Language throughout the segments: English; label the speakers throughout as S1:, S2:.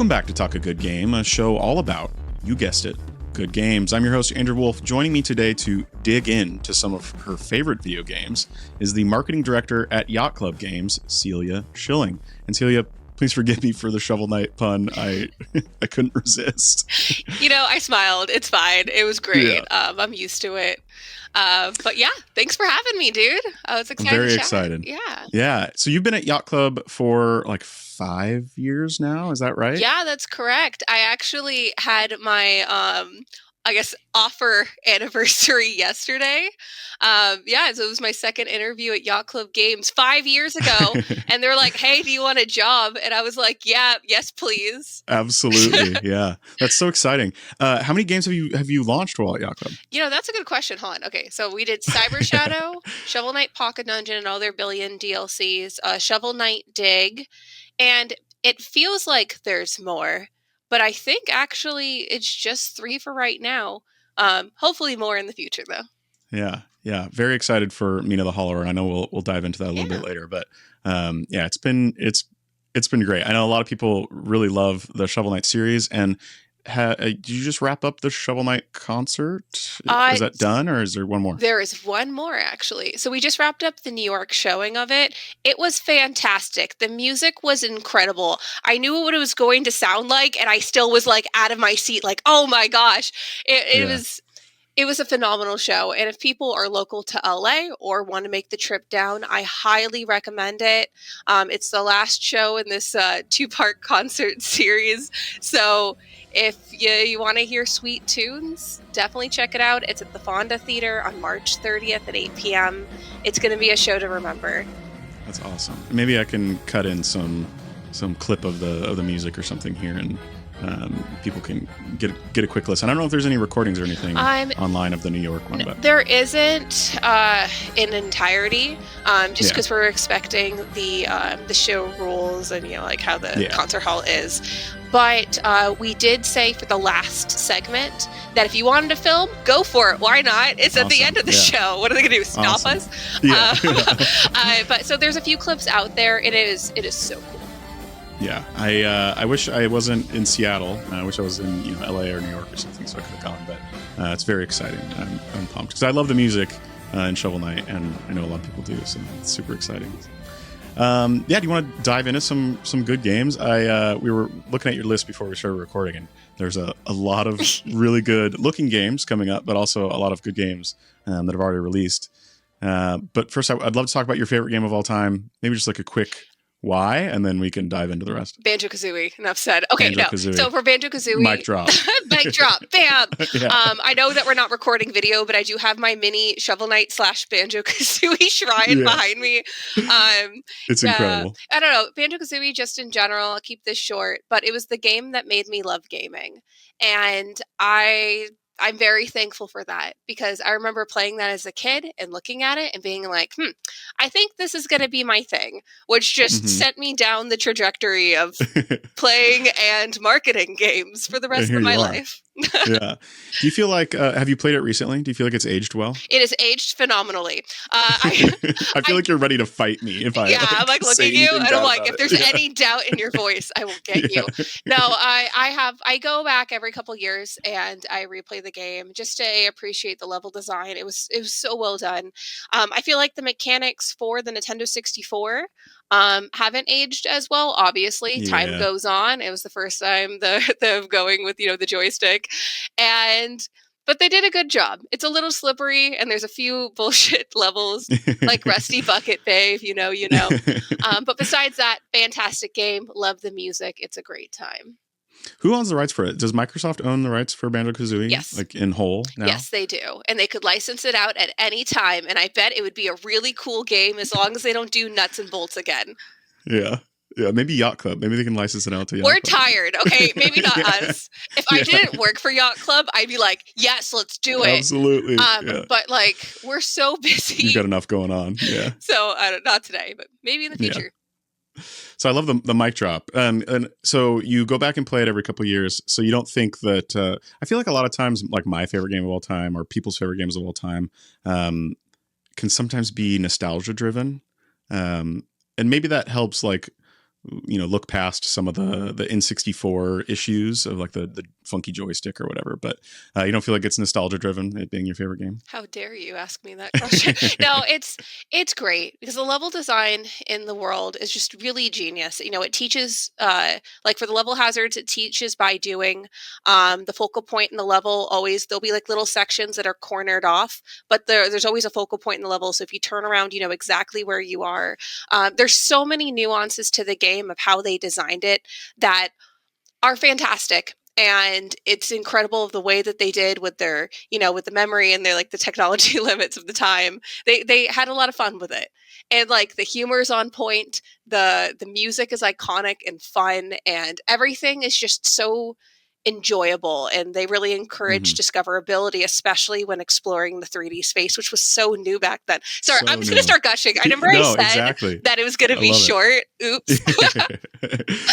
S1: Welcome back to Talk a Good Game, a show all about, you guessed it, good games. I'm your host, Andrew Wolf. Joining me today to dig into some of her favorite video games is the marketing director at Yacht Club Games, Celia Schilling. And Celia, please forgive me for the Shovel Knight pun. I couldn't resist.
S2: You know, I smiled. It's fine. It was great. Yeah. I'm used to it. But yeah, thanks for having me, dude. I was excited.
S1: I'm very excited. Yeah. So you've been at Yacht Club for like 5 years now. Is that right?
S2: Yeah, that's correct. I actually had my, offer anniversary yesterday. So it was my second interview at Yacht Club Games 5 years ago. And they were like, hey, do you want a job? And I was like, yes, please.
S1: Absolutely. Yeah. That's so exciting. How many games have you launched while at Yacht Club?
S2: You know, that's a good question, hon. Okay, so we did Cyber Shadow, Shovel Knight Pocket Dungeon and all their billion DLCs, Shovel Knight Dig, and it feels like there's more. But I think actually it's just 3 for right now. Hopefully more in the future, though.
S1: Yeah. Very excited for Mina the Hollower, and I know we'll dive into that a little bit later. But it's been great. I know a lot of people really love the Shovel Knight series. And did you just wrap up the Shovel Knight concert? Is that done, or is there one more?
S2: There is one more, actually. So we just wrapped up the New York showing of it. It was fantastic. The music was incredible. I knew what it was going to sound like, and I still was like out of my seat, like, oh my gosh. It was a phenomenal show. And if people are local to LA or want to make the trip down, I highly recommend it. It's the last show in this 2-part concert series. So if you want to hear sweet tunes, definitely check it out. It's at the Fonda Theater on March 30th at 8 p.m. It's going to be a show to remember.
S1: That's awesome. Maybe I can cut in some clip of the music or something here, and people can get a quick listen. I don't know if there's any recordings or anything online of the New York one. But
S2: there isn't in entirety, just because we're expecting the show rules and like how the concert hall is. But we did say for the last segment that if you wanted to film, go for it. Why not? It's awesome. At the end of the show. What are they going to do? Stop us? Yeah. But so there's a few clips out there. It is so cool.
S1: Yeah, I wish I wasn't in Seattle. I wish I was in LA or New York or something, so I could have gone. But it's very exciting. I'm pumped because I love the music in Shovel Knight, and I know a lot of people do, so it's super exciting. Do you want to dive into some good games? We were looking at your list before we started recording, and there's a lot of really good looking games coming up, but also a lot of good games that have already released. But first, I'd love to talk about your favorite game of all time. Maybe just like a quick why, and then we can dive into the rest.
S2: Banjo-Kazooie, enough said. Okay,
S1: Banjo-Kazooie.
S2: No. So for Banjo-Kazooie...
S1: Mic drop.
S2: Mic drop, bam! Yeah. I know that we're not recording video, but I do have my mini Shovel Knight / Banjo-Kazooie shrine behind me.
S1: It's incredible.
S2: I don't know, Banjo-Kazooie just in general, I'll keep this short, but it was the game that made me love gaming. And I'm very thankful for that, because I remember playing that as a kid and looking at it and being like, I think this is going to be my thing, which just sent me down the trajectory of playing and marketing games for the rest of my life.
S1: Yeah. Do you feel like, have you played it recently? Do you feel like it's aged well?
S2: It is aged phenomenally.
S1: I feel like you're ready to fight me if I
S2: I'm like looking at you and I'm like, if there's any doubt in your voice, I will get you. No, I go back every couple years and I replay the game just to appreciate the level design. It was so well done. I feel like the mechanics for the Nintendo 64 haven't aged as well. Obviously, time goes on. It was the first time the going with the joystick, but they did a good job. It's a little slippery, and there's a few bullshit levels like Rusty Bucket Bay. If you know. But besides that, fantastic game. Love the music. It's a great time.
S1: Who owns the rights for it? Does Microsoft own the rights for Banjo-Kazooie?
S2: Yes.
S1: Like in whole now?
S2: Yes, they do. And they could license it out at any time. And I bet it would be a really cool game as long as they don't do nuts and bolts again.
S1: Yeah. Yeah, maybe Yacht Club. Maybe they can license it out to Yacht
S2: Club.
S1: We're
S2: tired, okay? Maybe not us. If I didn't work for Yacht Club, I'd be like, yes, let's do it.
S1: Absolutely.
S2: But like, we're so busy.
S1: You've got enough going on. Yeah.
S2: So not today, but maybe in the future.
S1: Yeah. So I love the mic drop. And so you go back and play it every couple of years. So you don't think that, I feel like a lot of times, like my favorite game of all time or people's favorite games of all time can sometimes be nostalgia driven. And maybe that helps like look past some of the N64 issues of like the funky joystick or whatever. But you don't feel like it's nostalgia driven, it being your favorite game?
S2: How dare you ask me that question? No, it's great because the level design in the world is just really genius. It teaches, like for the level hazards, it teaches by doing. The focal point in the level, always there'll be like little sections that are cornered off, but there's always a focal point in the level. So if you turn around, you know exactly where you are. There's so many nuances to the game of how they designed it that are fantastic. And it's incredible the way that they did with their, with the memory and their like the technology limits of the time. They had a lot of fun with it. And like the humor is on point. The music is iconic and fun, and everything is just so enjoyable, and they really encourage discoverability, especially when exploring the 3D space, which was so new back then. Sorry, I'm just going to start gushing. I never said that it was going to be short. Oops.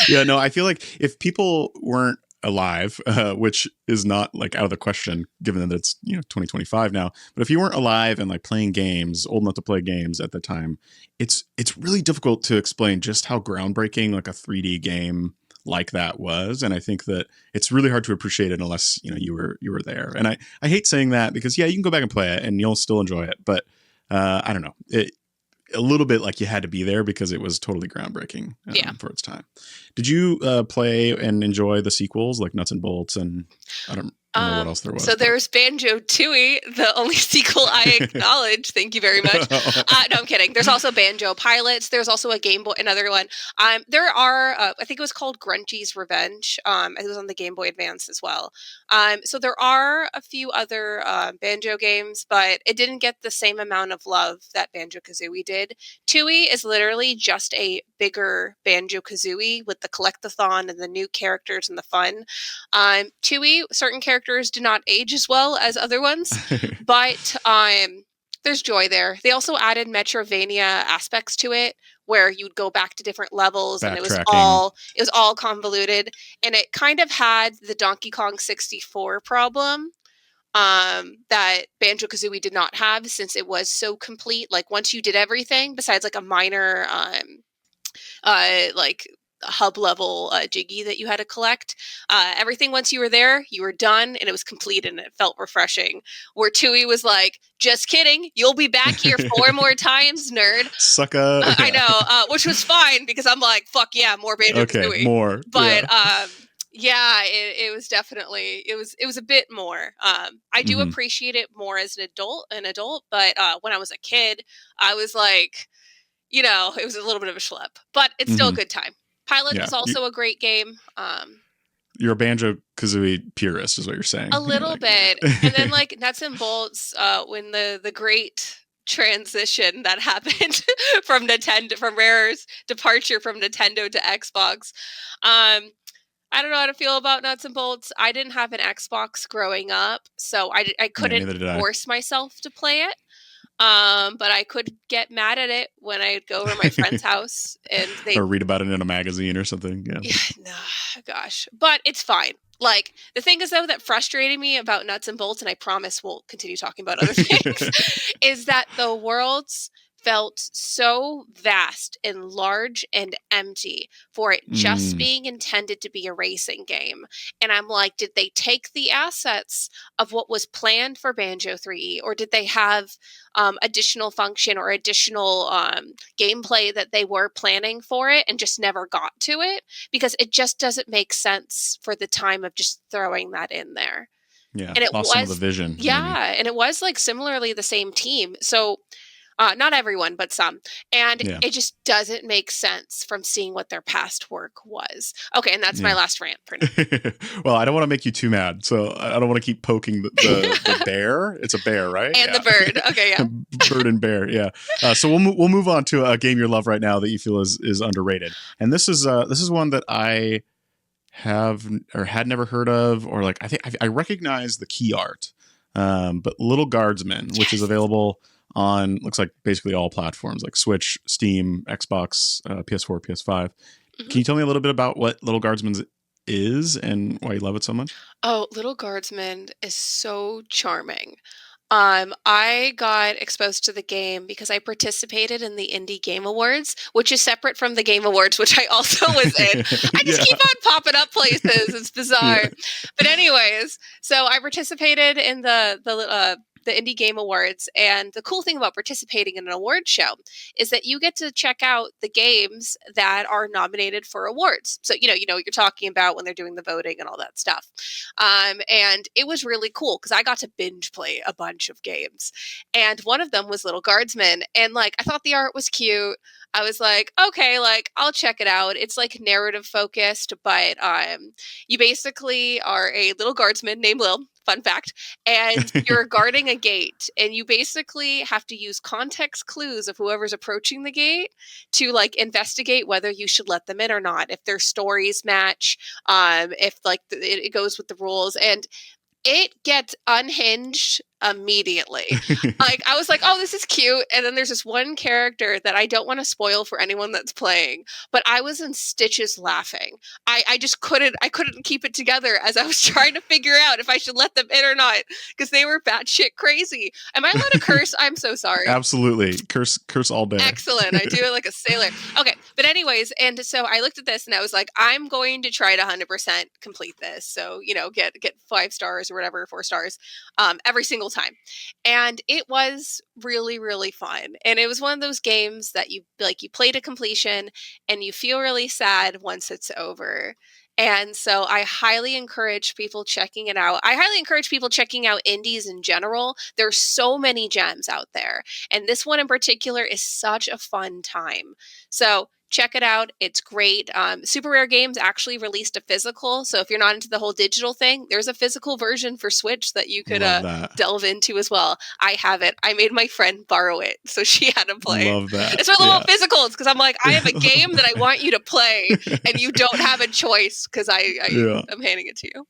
S1: Yeah, no, I feel like if people weren't alive, which is not like out of the question given that it's 2025 now, but if you weren't alive and like playing games, old enough to play games at the time, it's really difficult to explain just how groundbreaking like a 3D game like that was. And I think that it's really hard to appreciate it unless you were there. And I hate saying that because you can go back and play it and you'll still enjoy it, but I don't know, a little bit like you had to be there because it was totally groundbreaking for its time. Did you play and enjoy the sequels like Nuts and Bolts, and I don't know what else there was?
S2: So there's Banjo-Tooie, the only sequel I acknowledge. Thank you very much. No, I'm kidding. There's also Banjo Pilots. There's also a Game Boy, another one. There are, I think it was called Grunty's Revenge. It was on the Game Boy Advance as well. So there are a few other Banjo games, but it didn't get the same amount of love that Banjo-Kazooie did. Tooie is literally just a bigger Banjo-Kazooie with the collectathon and the new characters and the fun. Tooie, certain characters do not age as well as other ones, but there's joy there. They also added Metrovania aspects to it, where you'd go back to different levels, and it was all convoluted, and it kind of had the Donkey Kong 64 problem that Banjo-Kazooie did not have, since it was so complete. Like once you did everything besides like a minor like hub level Jiggy that you had to collect, everything once you were there, you were done, and it was complete, and it felt refreshing. Where Tooie was like, just kidding, you'll be back here 4 more times, nerd.
S1: Sucka.
S2: I know, which was fine because I'm like, fuck yeah, more Banjo-Kazooie.
S1: Okay, more.
S2: But it was definitely, it was a bit more. I do appreciate it more as an adult, but when I was a kid, I was like, it was a little bit of a schlep, but it's still a good time. Pilot is also a great game.
S1: You're a Banjo-Kazooie purist, is what you're saying.
S2: A little bit. And then like Nuts and Bolts, when the great transition that happened from Rare's departure from Nintendo to Xbox. I don't know how to feel about Nuts and Bolts. I didn't have an Xbox growing up, so I couldn't force myself to play it. But I could get mad at it when I'd go over to my friend's house and
S1: or read about it in a magazine or something. Yeah.
S2: Gosh, but it's fine. Like the thing is though that frustrated me about Nuts and Bolts, and I promise we'll continue talking about other things, is that the worlds felt so vast and large and empty for it just being intended to be a racing game. And I'm like, did they take the assets of what was planned for Banjo 3E, or did they have additional function or additional gameplay that they were planning for it and just never got to it? Because it just doesn't make sense for the time of just throwing that in there.
S1: Yeah, and it lost some of the vision.
S2: Yeah, and it was like similarly the same team. So not everyone, but some. And it just doesn't make sense from seeing what their past work was. Okay, and that's my last rant for now.
S1: Well, I don't want to make you too mad, so I don't want to keep poking the bear. It's a bear, right?
S2: And the bird. Okay, yeah.
S1: Bird and bear, yeah. So we'll move on to a game you love right now that you feel is underrated. And this is one that I have or had never heard of, or like I think I recognize the key art. But Lil Guardsman, which is available on, looks like basically all platforms like Switch, Steam, Xbox, PS4, PS5. Can you tell me a little bit about what Lil Guardsman is and why you love it so much?
S2: Oh, Lil Guardsman is so charming. I got exposed to the game because I participated in the Indie Game Awards, which is separate from the Game Awards, which I also was in. I just keep on popping up places. It's bizarre. But anyways, so I participated in the Indie Game Awards, and the cool thing about participating in an award show is that you get to check out the games that are nominated for awards. So you know what you're talking about when they're doing the voting and all that stuff. And it was really cool because I got to binge play a bunch of games, and one of them was Lil Guardsman, and like I thought the art was cute. I was like, okay, like I'll check it out. It's like narrative focused, but you basically are a little guardsman named Lil. Fun fact. And you're guarding a gate, and you basically have to use context clues of whoever's approaching the gate to like investigate whether you should let them in or not, if their stories match, if like it goes with the rules, and it gets unhinged immediately. Like I was like, oh, this is cute. And then there's this one character that I don't want to spoil for anyone that's playing, but I was in stitches laughing. I just couldn't keep it together as I was trying to figure out if I should let them in or not, because they were batshit crazy. Am I allowed to curse? I'm so sorry.
S1: Absolutely. Curse all day.
S2: Excellent. I do it like a sailor. Okay. But anyways, and so I looked at this and I was like, I'm going to try to 100% complete this. So, get 5 stars or whatever, 4 stars, every single time. And it was really, really fun. And it was one of those games that you play to completion and you feel really sad once it's over. And so I highly encourage people checking it out. I highly encourage people checking out indies in general. There's so many gems out there. And this one in particular is such a fun time. So check it out. It's great. Super Rare Games actually released a physical. So if you're not into the whole digital thing, there's a physical version for Switch that you could delve into as well. I have it. I made my friend borrow it, so she had to play.
S1: Love that.
S2: It's all about physicals, because I'm like, I have a game that I want you to play, and you don't have a choice because I'm handing it to you.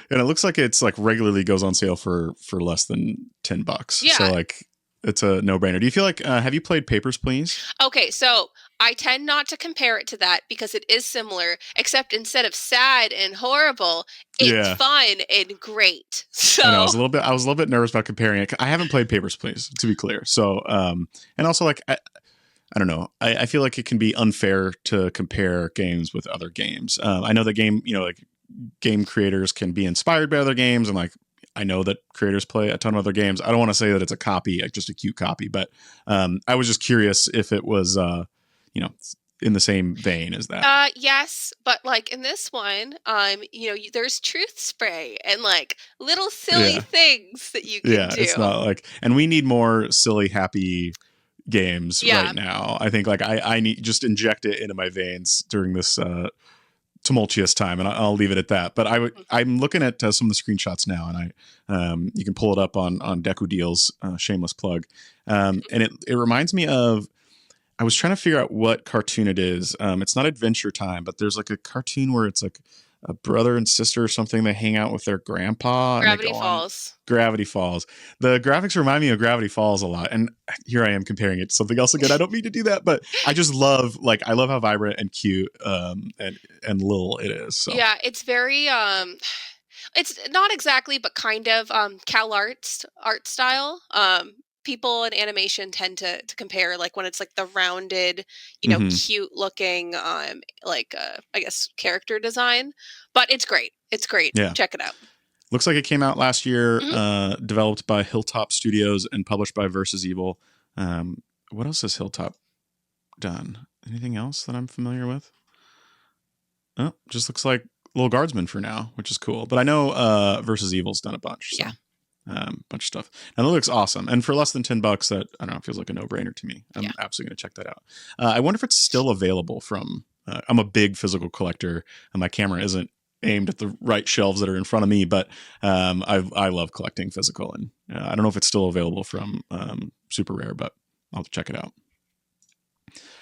S1: And it looks like it's like regularly goes on sale for less than $10.
S2: Yeah.
S1: So like it's a no-brainer. Do you feel like have you played Papers, Please?
S2: Okay, so I tend not to compare it to that because it is similar, except instead of sad and horrible, it's fun and great. So
S1: I know, I was a little bit nervous about comparing it. I haven't played Papers, Please, to be clear. So and also like I don't know. I feel like it can be unfair to compare games with other games. I know that game creators can be inspired by other games, and like I know that creators play a ton of other games. I don't want to say that it's a copy, like just a cute copy, but I was just curious if it was in the same vein as that.
S2: Yes, but like in this one, there's truth spray and like little silly things that you can do.
S1: It's not like, and we need more silly, happy games right now. I think like I need just inject it into my veins during this tumultuous time, and I'll leave it at that. But I'm looking at some of the screenshots now, and you can pull it up on Deku Deals, shameless plug, and it reminds me of. I was trying to figure out what cartoon it is. It's not Adventure Time, but there's like a cartoon where it's like a brother and sister or something. They hang out with their grandpa.
S2: Gravity Falls.
S1: Gravity Falls. The graphics remind me of Gravity Falls a lot. And here I am comparing it to something else again. I don't mean to do that, but I just love how vibrant and cute and little it is. So.
S2: Yeah, it's very it's not exactly, but kind of Cal Arts art style. People in animation tend to compare like when it's like the rounded, cute looking, I guess character design, but it's great. It's great.
S1: Yeah.
S2: Check it out.
S1: Looks like it came out last year, developed by Hilltop Studios and published by Versus Evil. What else has Hilltop done? Anything else that I'm familiar with? Oh, just looks like Lil Guardsman for now, which is cool. But I know Versus Evil's done a bunch. So.
S2: Yeah.
S1: Bunch of stuff, and it looks awesome. And for less than $10, that I don't know, feels like a no-brainer to me. I'm absolutely going to check that out. I wonder if it's still available from. I'm a big physical collector, and my camera isn't aimed at the right shelves that are in front of me. But I love collecting physical, and I don't know if it's still available from Super Rare, but I'll check it out.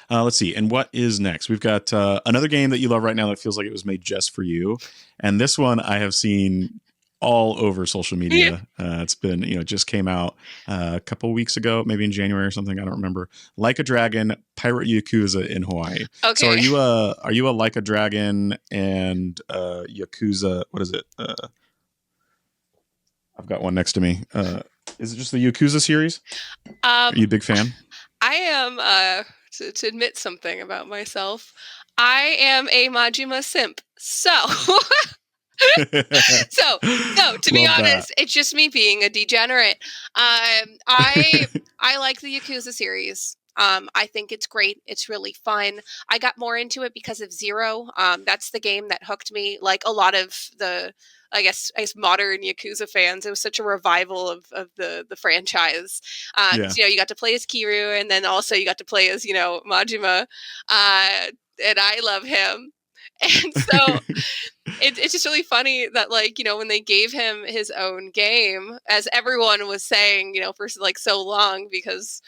S1: Let's see. And what is next? We've got another game that you love right now that feels like it was made just for you, and this one I have seen all over social media. It's been, it just came out a couple weeks ago, maybe in January or something. I don't remember. Like a Dragon, Pirate Yakuza in Hawaii.
S2: Okay.
S1: So are you a Like a Dragon and Yakuza? What is it? I've got one next to me. Is it just the Yakuza series? Are you a big fan?
S2: I am, to admit something about myself, I am a Majima simp. So, to be honest, it's just me being a degenerate. I like the Yakuza series. I think it's great. It's really fun. I got more into it because of Zero. That's the game that hooked me. Like a lot of the, I guess modern Yakuza fans, it was such a revival of the franchise.
S1: Yeah.
S2: You know, you got to play as Kiryu, and then also you got to play as, you know, Majima, and I love him. And so it's just really funny that, like, you know, when they gave him his own game, as everyone was saying, you know, for like so long, because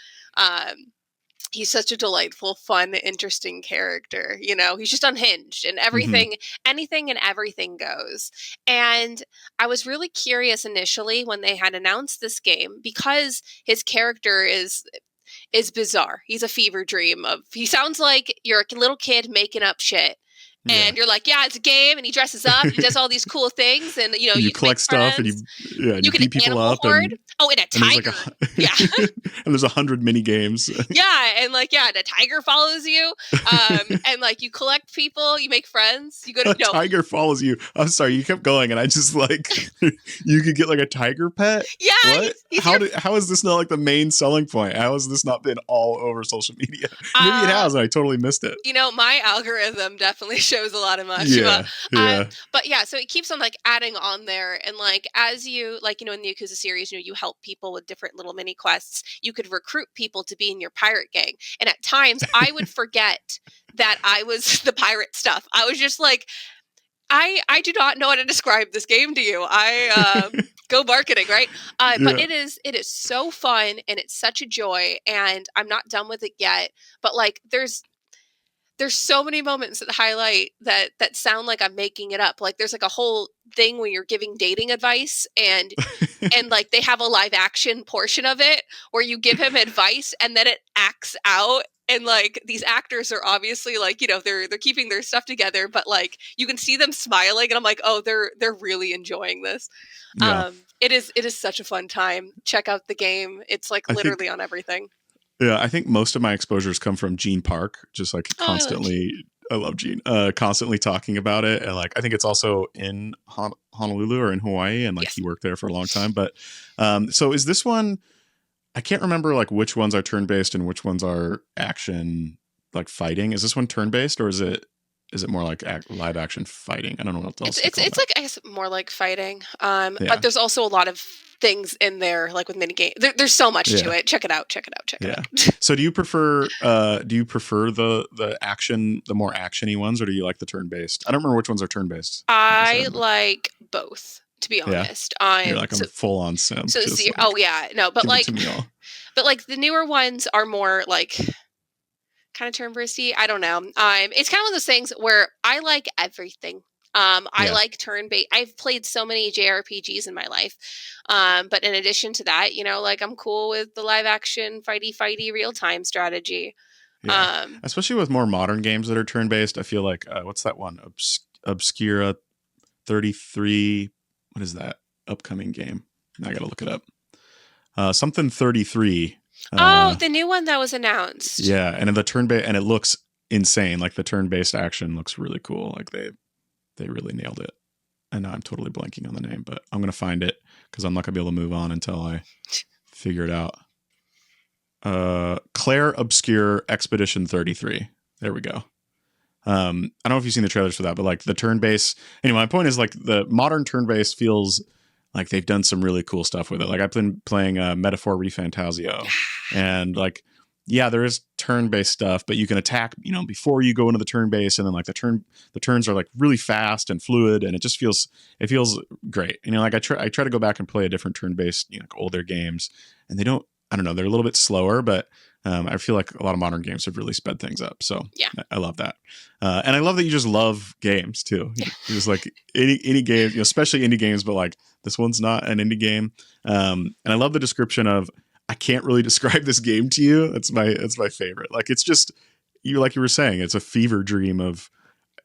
S2: he's such a delightful, fun, interesting character. You know, he's just unhinged and everything, anything and everything goes. And I was really curious initially when they had announced this game, because his character is bizarre. He's a fever dream of, he sounds like you're a little kid making up shit. And you're like, yeah, it's a game, and he dresses up, and he does all these cool things, and, you know,
S1: you collect stuff, and you
S2: can
S1: beat people up, and
S2: a tiger,
S1: and there's 100 mini games.
S2: And like, the tiger follows you, and like you collect people, you make friends, you go to
S1: tiger follows you. I'm sorry, you kept going, and I just like you could get like a tiger pet.
S2: Yeah,
S1: what? How is this not like the main selling point? How has this not been all over social media? Maybe it has, and I totally missed it.
S2: You know, my algorithm definitely shows a lot of Majima. But yeah, so it keeps on like adding on there, and like as you, like, you know, in the Yakuza series, you know, you help people with different little mini quests. You could recruit people to be in your pirate gang, and at times I would forget that I was the pirate stuff. I was just like, I do not know how to describe this game to you. I go marketing, right? But it is so fun, and it's such a joy, and I'm not done with it yet. But like, there's so many moments that highlight that sound like I'm making it up. Like there's like a whole thing where you're giving dating advice, and like they have a live action portion of it where you give him advice and then it acts out. And like these actors are obviously like, you know, they're keeping their stuff together, but like you can see them smiling, and I'm like, oh, they're really enjoying this.
S1: Yeah.
S2: It is such a fun time. Check out the game. It's like literally on everything.
S1: Yeah, I think most of my exposures come from Gene Park, just like constantly. I love Gene. Constantly talking about it, and like I think it's also in Honolulu or in Hawaii, and like he worked there for a long time. But so is this one? I can't remember like which ones are turn based and which ones are action, like fighting. Is this one turn based, or is it more like live action fighting? I don't know what else.
S2: It's like, I guess, more like fighting. But there's also a lot of things in there, like with minigame. There's so much to it. Check it out. Check it out.
S1: So do you prefer the action, the more actiony ones, or do you like the turn based? I don't remember which ones are turn based.
S2: I like both, to be honest.
S1: You're like, I'm full on sim.
S2: So but like the newer ones are more like kind of turn based. I don't know. It's kind of one of those things where I like everything. I like turn-based. I've played so many JRPGs in my life. But in addition to that, you know, like I'm cool with the live action fighty real-time strategy.
S1: Yeah. Especially with more modern games that are turn-based. I feel like, what's that one? Obscura 33. What is that upcoming game? Now I got to look it up. Something 33.
S2: The new one that was announced.
S1: Yeah. And the turn-based, and it looks insane. Like the turn-based action looks really cool. Like they really nailed it. And now I'm totally blanking on the name, but I'm going to find it because I'm not going to be able to move on until I figure it out. Claire Obscure Expedition 33. There we go. I don't know if you've seen the trailers for that, but like the turn-based... Anyway, my point is like the modern turn-based feels like they've done some really cool stuff with it. Like I've been playing Metaphor ReFantazio, and like, yeah, there is turn-based stuff, but you can attack, you know, before you go into the turn-based, and then like the turns are like really fast and fluid, and it feels great. You know, like I try to go back and play a different turn-based, you know, like older games, and they're a little bit slower, but I feel like a lot of modern games have really sped things up. So I love that. And I love that you just love games too. You're just like any game, you know, especially indie games, but like this one's not an indie game. And I love the description of, I can't really describe this game to you. It's my favorite. Like, it's just, like you were saying, it's a fever dream of,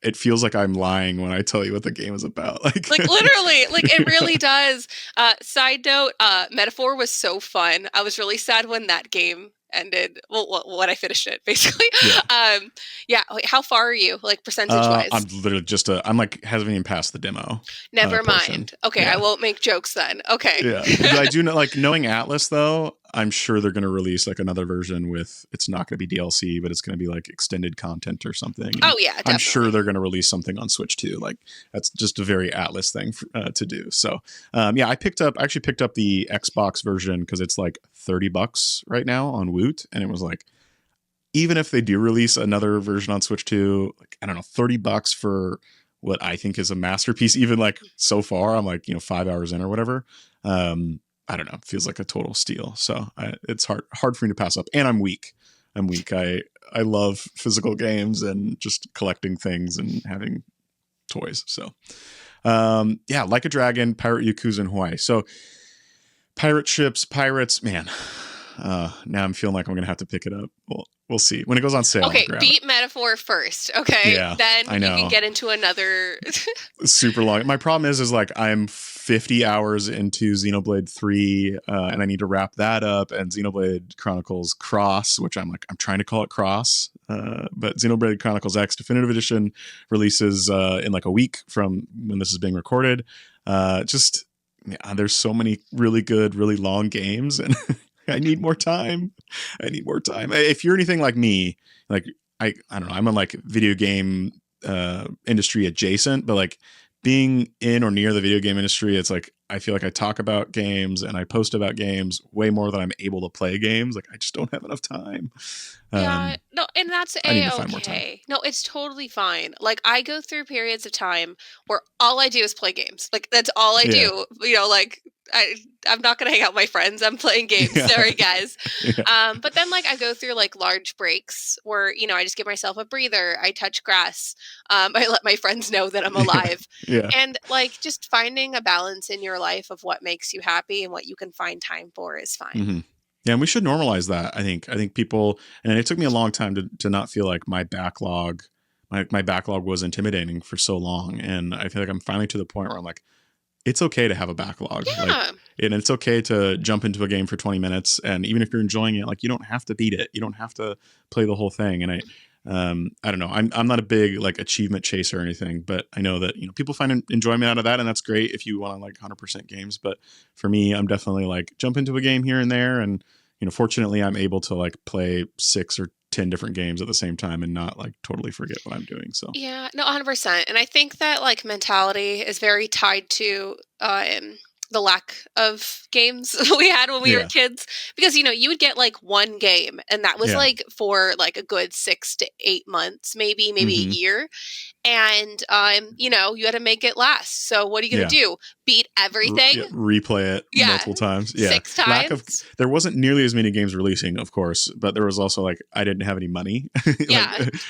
S1: it feels like I'm lying when I tell you what the game is about. Like
S2: literally, like it really does. Side note, Metaphor was so fun. I was really sad when that game ended. Well, when I finished it, basically. Yeah. Wait, how far are you, like percentage wise?
S1: I'm literally I'm like haven't even passed the demo.
S2: Never
S1: portion.
S2: mind. Okay, I won't make jokes then. Okay.
S1: Yeah, I do know. Like knowing Atlas, though, I'm sure they're going to release like another version with. It's not going to be DLC, but it's going to be like extended content or something. And
S2: oh yeah, definitely.
S1: I'm sure they're going to release something on Switch too. Like that's just a very Atlas thing to do. So yeah, I actually picked up the Xbox version because it's like $30 right now on Woot, and it was like, even if they do release another version on Switch 2, like, I don't know, $30 for what I think is a masterpiece. Even like so far, I'm like, 5 hours in or whatever. I don't know. It feels like a total steal. So it's hard for me to pass up. And I'm weak. I love physical games and just collecting things and having toys. So yeah, Like a Dragon, Pirate Yakuza in Hawaii. So pirate ships, pirates, man. Now I'm feeling like I'm gonna have to pick it up. We'll see when it goes on sale.
S2: Okay, beat Metaphor first. Okay,
S1: yeah,
S2: then you can get into another
S1: super long. My problem is like I'm 50 hours into Xenoblade 3, and I need to wrap that up. And Xenoblade Chronicles Cross, which I'm trying to call it Cross, but Xenoblade Chronicles X Definitive Edition releases in like a week from when this is being recorded. There's so many really good, really long games, and I need more time. If you're anything like me, like I don't know, I'm on like video game industry adjacent, but like being in or near the video game industry, it's like I feel like I talk about games and I post about games way more than I'm able to play games. Like I just don't have enough time.
S2: Yeah, no, and that's
S1: okay.
S2: No, it's totally fine. Like I go through periods of time where all I do is play games. Like that's all I do. Like I'm not gonna hang out with my friends. I'm playing games. Yeah. Sorry, guys. Yeah. But then like I go through like large breaks where I just give myself a breather. I touch grass. I let my friends know that I'm alive.
S1: Yeah.
S2: And like just finding a balance in your life of what makes you happy and what you can find time for is fine.
S1: Mm-hmm. Yeah, and we should normalize that. I think people, and it took me a long time to not feel like my backlog was intimidating for so long, and I feel like I'm finally to the point where I'm like, it's okay to have a backlog.
S2: Yeah.
S1: Like, and it's okay to jump into a game for 20 minutes, and even if you're enjoying it, like you don't have to beat it, you don't have to play the whole thing. And I don't know, I'm not a big like achievement chaser or anything, but I know that people find enjoyment out of that, and that's great if you want to like 100% games. But for me, I'm definitely like jump into a game here and there, and fortunately I'm able to like play 6 or 10 different games at the same time and not like totally forget what I'm doing. So
S2: yeah, no, 100%. And I think that like mentality is very tied to the lack of games we had when we were kids, because you would get like one game and that was like for like a good 6 to 8 months, maybe a year, and you had to make it last. So what are you gonna do? Beat everything?
S1: Replay it multiple times.
S2: 6 times.
S1: There wasn't nearly as many games releasing, of course, but there was also like I didn't have any money.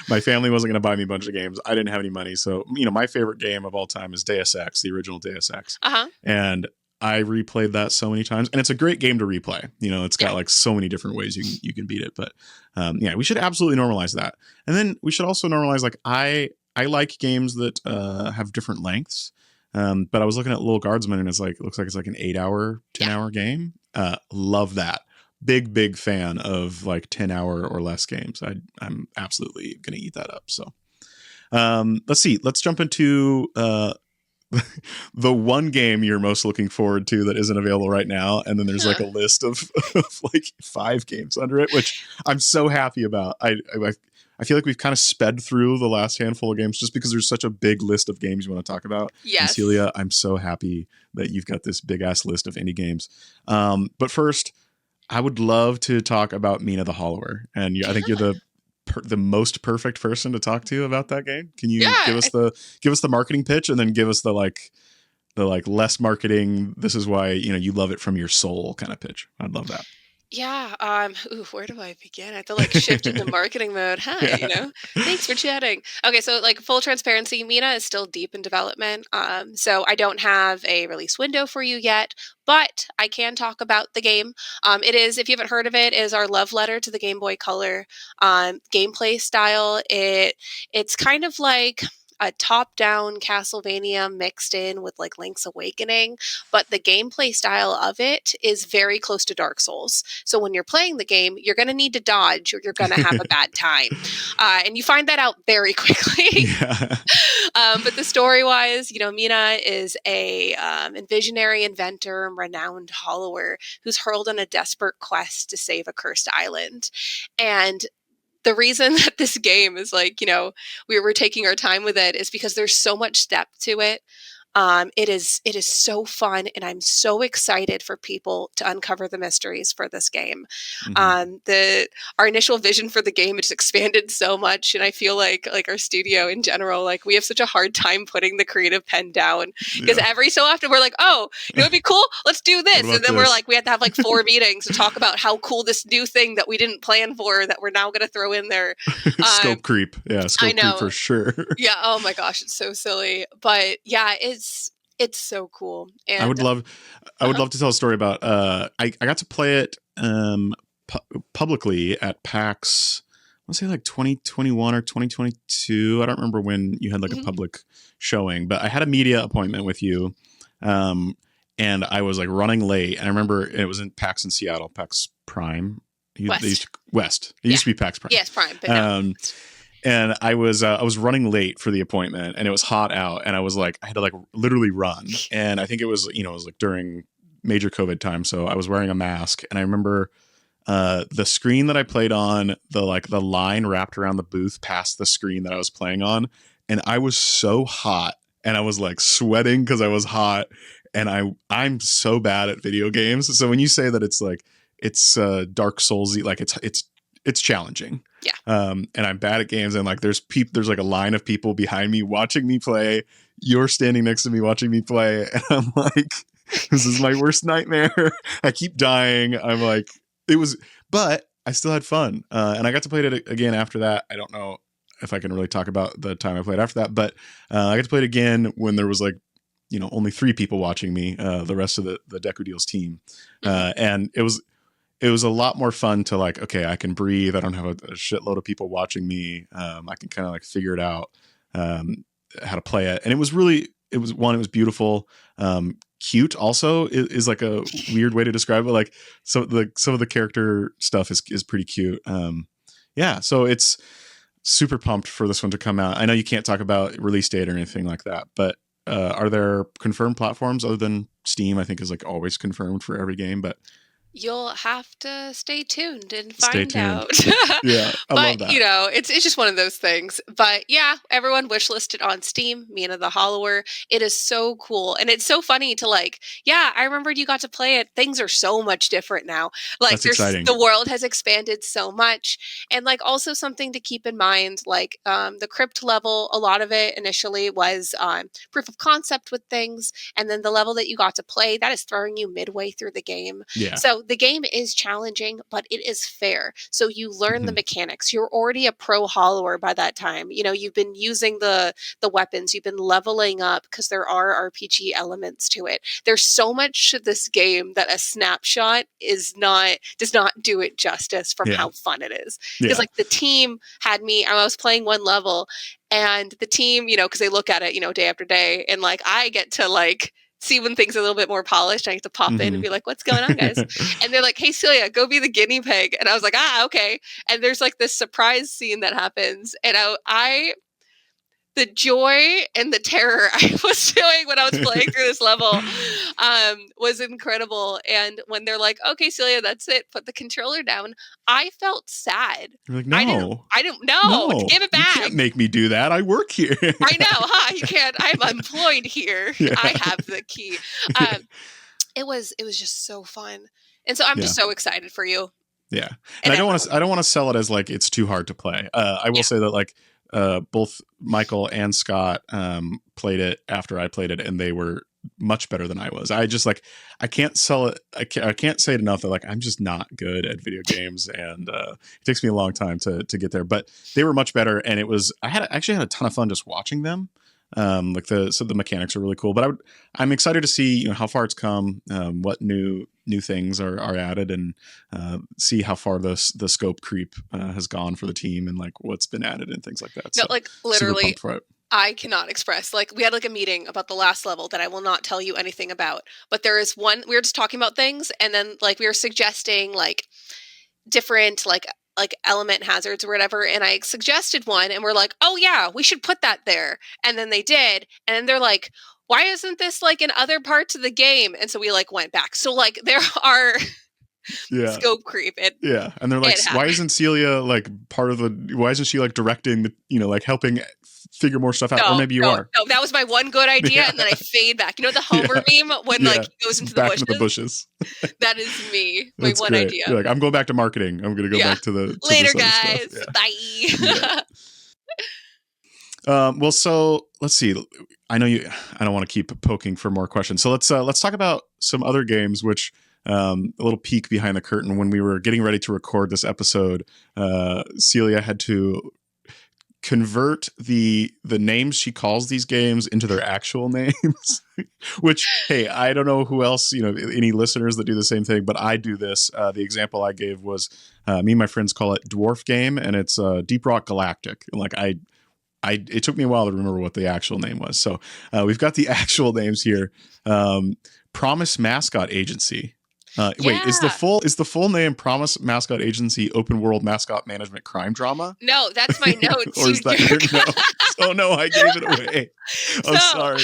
S1: My family wasn't going to buy me a bunch of games. I didn't have any money, so my favorite game of all time is Deus Ex, the original Deus Ex, and I replayed that so many times, and it's a great game to replay. It's got like so many different ways you can beat it. But we should absolutely normalize that, and then we should also normalize like I like games that have different lengths. But I was looking at Lil Guardsman, and it looks like it's like an 8-hour, 10-hour game. Love that. Big fan of like 10-hour or less games. I'm absolutely gonna eat that up. So let's see. Let's jump into the one game you're most looking forward to that isn't available right now, and then there's like a list of like 5 games under it, which I'm so happy about. I feel like we've kind of sped through the last handful of games just because there's such a big list of games you want to talk about.
S2: Yes.
S1: And Celia, I'm so happy that you've got this big ass list of indie games. But first, I would love to talk about Mina the Hollower, and I think you're the most perfect person to talk to about that game. Can you give us the marketing pitch, and then give us the less marketing, this is why you love it from your soul kind of pitch? I'd love that.
S2: Yeah. Where do I begin? I have to like shift into marketing mode. Hi, thanks for chatting. Okay. So like full transparency, Mina is still deep in development. So I don't have a release window for you yet, but I can talk about the game. It is, if you haven't heard of it, is our love letter to the Game Boy Color gameplay style. It's kind of like, a top-down Castlevania mixed in with like Link's Awakening, but the gameplay style of it is very close to Dark Souls. So when you're playing the game, you're going to need to dodge or you're going to have a bad time. And you find that out very quickly.
S1: Yeah.
S2: But the story-wise, Mina is a visionary inventor and renowned hollower who's hurled on a desperate quest to save a cursed island. And the reason that this game is like, we were taking our time with it is because there's so much depth to it. It is so fun, and I'm so excited for people to uncover the mysteries for this game. Our initial vision for the game has expanded so much, and I feel like our studio in general, like we have such a hard time putting the creative pen down because every so often we're like, oh, it'd be cool, let's do this, and then we're like, we have to have like 4 meetings to talk about how cool this new thing that we didn't plan for that we're now going to throw in there.
S1: Scope creep, scope creep for sure.
S2: Yeah, oh my gosh, it's so silly, but yeah, it's so cool. And
S1: I would love to tell a story about I got to play it publicly at PAX, I want to say like 2021 or 2022. I don't remember when you had like a public showing, but I had a media appointment with you, and I was like running late, and I remember it was in PAX in Seattle, PAX Prime. West. It used to be PAX Prime.
S2: Yes, Prime. But no.
S1: And I was running late for the appointment, and it was hot out, and I was like, I had to like literally run. And I think it was, it was like during major COVID time. So I was wearing a mask, and I remember the screen that I played on, the line wrapped around the booth past the screen that I was playing on. And I was so hot, and I was like sweating because I was hot. And I'm so bad at video games. So when you say that it's like, it's Dark Soulsy, like it's challenging.
S2: Yeah.
S1: And I'm bad at games, and like there's like a line of people behind me watching me play. You're standing next to me watching me play, and I'm like, this is my worst nightmare. I keep dying. I'm like, but I still had fun. And I got to play it again after that. I don't know if I can really talk about the time I played after that, but I got to play it again when there was like, only 3 people watching me, the rest of the Deku Deals team. And it was a lot more fun to like, okay, I can breathe. I don't have a shitload of people watching me. I can kind of like figure it out, how to play it. And it was beautiful. Cute also is like a weird way to describe it. Like some of the character stuff is pretty cute. So it's super pumped for this one to come out. I know you can't talk about release date or anything like that, but are there confirmed platforms other than Steam? I think is like always confirmed for every game, but
S2: you'll have to stay tuned and find out.
S1: Yeah, I love that.
S2: It's just one of those things. But yeah, everyone wishlisted on Steam, Mina the Hollower. It is so cool. And it's so funny to like, yeah, I remembered you got to play it. Things are so much different now. Like
S1: that's exciting.
S2: The world has expanded so much. And like also something to keep in mind, like the crypt level, a lot of it initially was proof of concept with things. And then the level that you got to play, that is throwing you midway through the game.
S1: Yeah.
S2: So the game is challenging, but it is fair. So you learn the mechanics. You're already a pro hollower by that time. You've been using the weapons. You've been leveling up because there are RPG elements to it. There's so much to this game that a snapshot does not do it justice from how fun it is. Because like the team had me, I was playing one level, and the team, because they look at it, day after day, and like I get to like see when things are a little bit more polished. I get to pop in and be like, what's going on, guys? And they're like, hey, Celia, go be the guinea pig. And I was like, okay. And there's like this surprise scene that happens. And the joy and the terror I was feeling when I was playing through this level was incredible. And when they're like, okay, Celia, that's it, put the controller down, I felt sad.
S1: You're like, no.
S2: I didn't know.
S1: No,
S2: give it back.
S1: You can't make me do that. I work here.
S2: I know, huh? You can't. I'm employed here. Yeah. I have the key. It was just so fun. And so I'm just so excited for you.
S1: Yeah. And I don't want to sell it as like it's too hard to play. I will say that like both Michael and Scott played it after I played it, and they were much better than I was. I just like, I can't sell it. I can't say it enough that like, I'm just not good at video games, and it takes me a long time to get there, but they were much better. And I actually had a ton of fun just watching them. So the mechanics are really cool, but I'm excited to see, how far it's come, what new things are added, and see how far the scope creep has gone for the team, and like what's been added and things like that.
S2: No, so, like literally I cannot express. Like, we had like a meeting about the last level that I will not tell you anything about. But there is one, we were just talking about things, and then like we were suggesting like different like element hazards or whatever, and I suggested one, and we're like, oh yeah, we should put that there. And then they did, and then they're like, why isn't this like in other parts of the game? And so we like went back. So like there are scope creep.
S1: And they're like, why isn't Celia like part of the? Why isn't she like directing the? Like helping figure more stuff out? Or maybe you are.
S2: No, that was my one good idea, and then I fade back. You know the Homer meme when like he goes into
S1: back
S2: the bushes. That is me. My
S1: That's
S2: one
S1: great.
S2: idea.
S1: You're like, I'm going back to marketing. I'm going to go back to the
S2: later,
S1: the
S2: guys. Bye.
S1: Well, so let's see. I know you. I don't want to keep poking for more questions. So let's talk about some other games. Which a little peek behind the curtain. When we were getting ready to record this episode, Celia had to convert the names she calls these games into their actual names. Which, hey, I don't know who else, any listeners that do the same thing, but I do this. The example I gave was me and my friends call it Dwarf Game, and it's Deep Rock Galactic. And like it took me a while to remember what the actual name was. So we've got the actual names here. Promise Mascot Agency. Wait, is the full name Promise Mascot Agency Open World Mascot Management Crime Drama?
S2: No, that's my notes.
S1: Or is that your notes? Oh no, I gave it away. I'm sorry.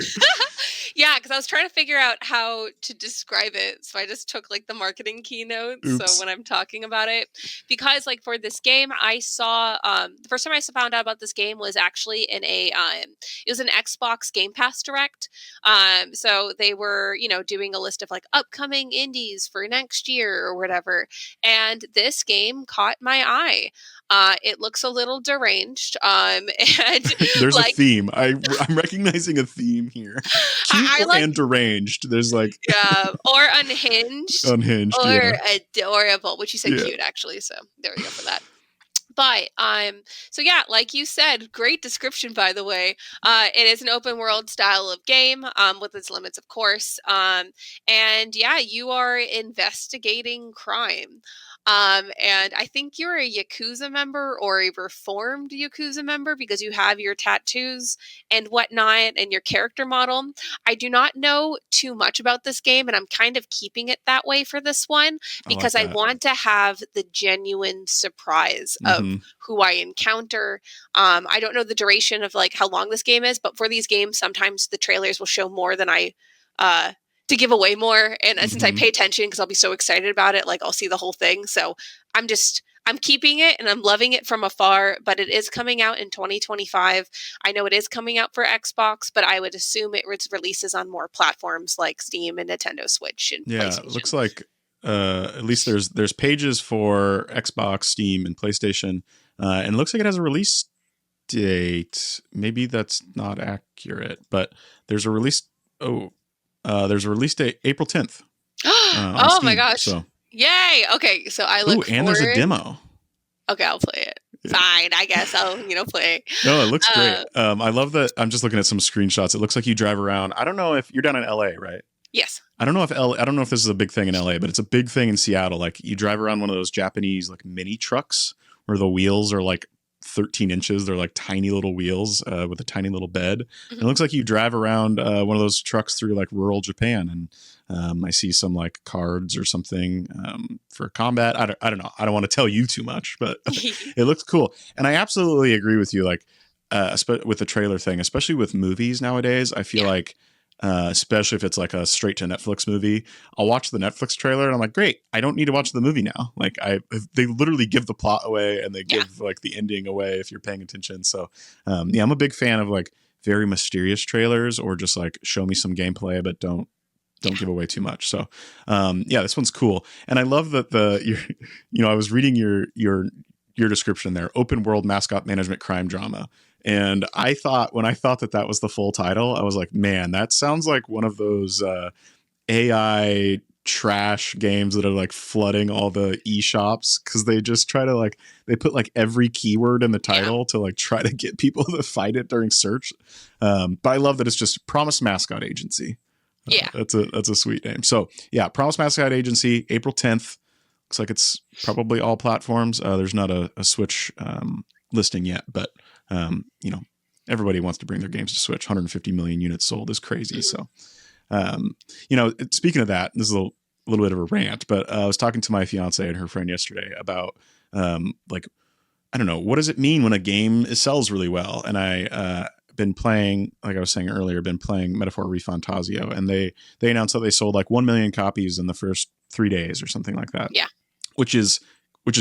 S2: Yeah, because I was trying to figure out how to describe it. So I just took like the marketing keynotes. So when I'm talking about it, because like for this game, I saw the first time I found out about this game was actually in it was an Xbox Game Pass Direct. So they were, doing a list of like upcoming indies for next year or whatever. And this game caught my eye. It looks a little deranged. And
S1: there's a theme. I'm recognizing a theme here. Cute and deranged. There's like
S2: or unhinged. Or adorable, which you said cute actually. So there we go for that. But so yeah, like you said, great description by the way. It is an open world style of game with its limits, of course. And yeah, you are investigating crime. And I think you're a Yakuza member or a reformed Yakuza member because you have your tattoos and whatnot and your character model. I do not know too much about this game, and I'm kind of keeping it that way for this one because I want to have the genuine surprise of who I encounter. I don't know the duration of like how long this game is, but for these games, sometimes the trailers will show more than to give away more. And since I pay attention because I'll be so excited about it, like I'll see the whole thing. So I'm keeping it and I'm loving it from afar, but it is coming out in 2025. I know it is coming out for Xbox, but I would assume it releases on more platforms like Steam and Nintendo Switch and PlayStation.
S1: It looks like at least there's pages for Xbox, Steam, and PlayStation. And it looks like it has a release date. Maybe that's not accurate, but there's a release date April 10th.
S2: Oh
S1: Steam,
S2: my gosh.
S1: So.
S2: Yay. Okay. So I look
S1: and there's a demo.
S2: Okay, I'll play it. Yeah. Fine. I guess I'll, play.
S1: No, it looks great. I love that. I'm just looking at some screenshots. It looks like you drive around. I don't know if you're down in LA, right?
S2: Yes.
S1: I don't know if this is a big thing in LA, but it's a big thing in Seattle. Like you drive around one of those Japanese like mini trucks where the wheels are like 13 inches. They're like tiny little wheels with a tiny little bed. And it looks like you drive around one of those trucks through like rural Japan. And I see some like cards or something for combat. I don't know. I don't want to tell you too much, but it looks cool. And I absolutely agree with you. Like with the trailer thing, especially with movies nowadays, I feel like especially if it's like a straight to Netflix movie, I'll watch the Netflix trailer and I'm like, great, I don't need to watch the movie now. Like they literally give the plot away and they give like the ending away if you're paying attention. So I'm a big fan of like very mysterious trailers or just like show me some gameplay, but don't give away too much. So this one's cool. And I love that I was reading your description there, open world mascot management crime drama. And when I thought that was the full title, I was like, man, that sounds like one of those AI trash games that are like flooding all the eShops because they just try to they put like every keyword in the title to like try to get people to find it during search. But I love that it's just Promise Mascot Agency. That's a sweet name. So Promise Mascot Agency, April 10th. Looks like it's probably all platforms. There's not a Switch listing yet, but everybody wants to bring their games to Switch. 150 million units sold is crazy. So, speaking of that, this is a little bit of a rant, but I was talking to my fiance and her friend yesterday about I don't know, what does it mean when a game sells really well? And I been playing, like I was saying earlier, Metaphor ReFantazio, and they announced that they sold like 1 million copies in the first 3 days or something like that.
S2: Yeah. Which is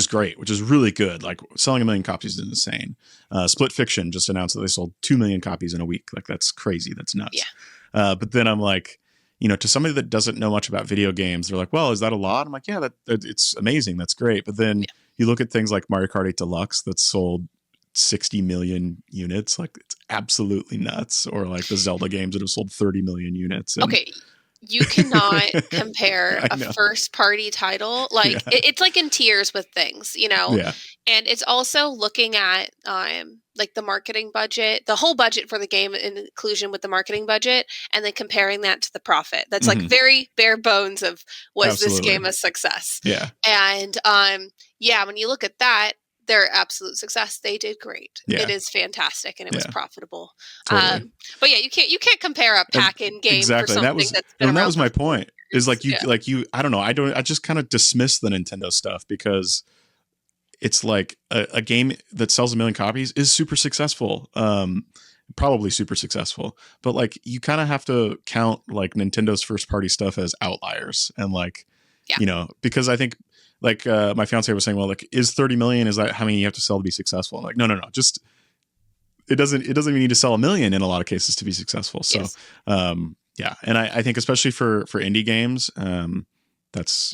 S1: great, which is really good. Like selling 1 million copies is insane. Split Fiction just announced that they sold 2 million copies in a week. Like that's crazy. That's nuts.
S2: Yeah.
S1: But then I'm like, to somebody that doesn't know much about video games, they're like, well, is that a lot? I'm like, yeah, that it's amazing. That's great. But then you look at things like Mario Kart 8 Deluxe that's sold 60 million units. Like it's absolutely nuts. Or like the Zelda games that have sold 30 million units. And
S2: okay. You cannot compare a first party title. Like it's like in tiers with things,
S1: Yeah.
S2: And it's also looking at like the marketing budget, the whole budget for the game in inclusion with the marketing budget, and then comparing that to the profit. That's like very bare bones of was this game a success?
S1: Yeah.
S2: And when you look at that, their absolute success, they did great. Yeah. It is fantastic, and it was profitable.
S1: Totally.
S2: But you can't compare a pack-in game for something that's been around.
S1: That was my point. Is like you I don't know. I just kind of dismiss the Nintendo stuff because it's like a game that sells 1 million copies is super successful. Probably super successful, but like you kind of have to count like Nintendo's first party stuff as outliers, and like because I think. Like my fiance was saying, well, like, is 30 million? Is that how many you have to sell to be successful? I'm like, no. Just it doesn't even need to sell 1 million in a lot of cases to be successful. So, and I think especially for indie games, that's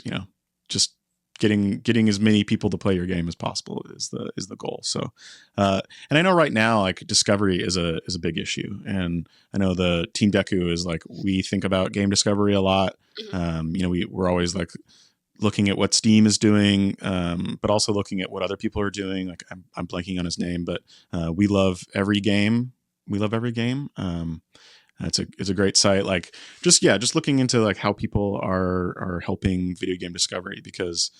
S1: just getting as many people to play your game as possible is the goal. So, and I know right now like discovery is a big issue, and I know the Team Deku is like we think about game discovery a lot. We're always like. Looking at what Steam is doing, but also looking at what other people are doing. Like I'm blanking on his name, but we love every game. We love every game. It's a great site. Like just looking into like how people are helping video game discovery, because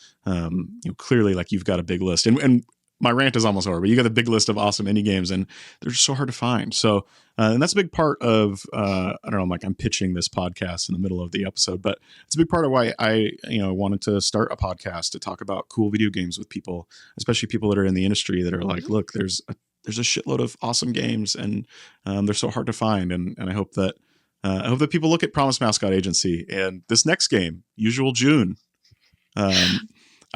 S1: clearly like you've got a big list, and my rant is almost over, but you got a big list of awesome indie games, and they're just so hard to find. So, and that's a big part of, I don't know, I'm pitching this podcast in the middle of the episode, but it's a big part of why I wanted to start a podcast to talk about cool video games with people, especially people that are in the industry that are like, look, there's a shitload of awesome games, and they're so hard to find. And I hope that people look at Promise Mascot Agency and this next game, Usual June.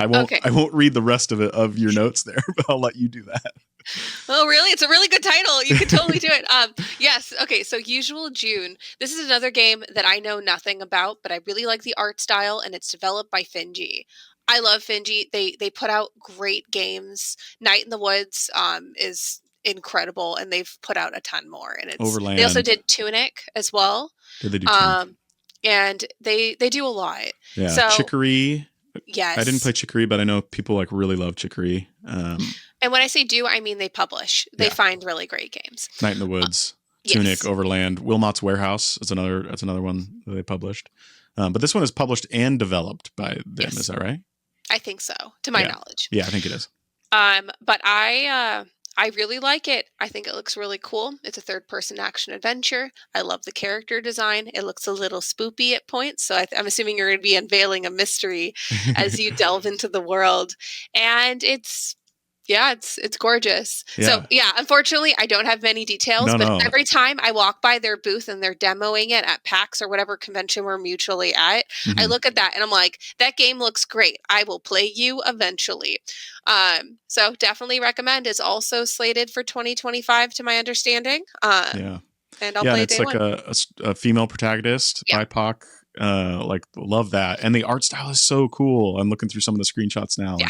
S1: I won't read the rest of it of your notes there, but I'll let you do that.
S2: Oh, really? It's a really good title. You could totally do it. Yes. Okay. So Usual June. This is another game that I know nothing about, but I really like the art style, and it's developed by Finji. I love Finji. They put out great games. Night in the Woods is incredible, and they've put out a ton more. And
S1: Overland.
S2: They also did Tunic as well.
S1: Did they do Tunic?
S2: And they do a lot.
S1: Yeah.
S2: So,
S1: Chicory.
S2: Yes.
S1: I didn't play Chicory, but I know people like really love Chicory.
S2: And when I say do, I mean they publish. They find really great games.
S1: Night in the Woods, Tunic, Overland, Wilmot's Warehouse is another one that they published. But this one is published and developed by them. Yes. Is that right?
S2: I think so, to my knowledge.
S1: Yeah, I think it is.
S2: But I really like it. I think it looks really cool. It's a third-person action adventure. I love the character design. It looks a little spoopy at points, so I'm assuming you're going to be unveiling a mystery as you delve into the world. And it's gorgeous. Yeah. So unfortunately I don't have many details, but every time I walk by their booth and they're demoing it at PAX or whatever convention we're mutually at, I look at that and I'm like, that game looks great. I will play you eventually. So definitely recommend. It's also slated for 2025 to my understanding. And I'll play it day one.
S1: It's like a female protagonist, BIPOC. Love that. And the art style is so cool. I'm looking through some of the screenshots now. Yeah.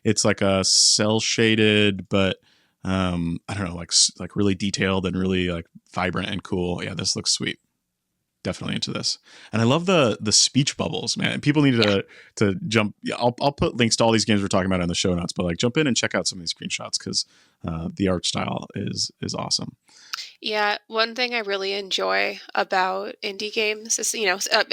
S1: It's like a cell shaded, but I don't know, like really detailed and really like vibrant and cool. Yeah, this looks sweet. Definitely into this. And I love the speech bubbles, man. People need to jump. I'll put links to all these games we're talking about in the show notes, but like jump in and check out some of these screenshots because the art style is awesome.
S2: Yeah, one thing I really enjoy about indie games is,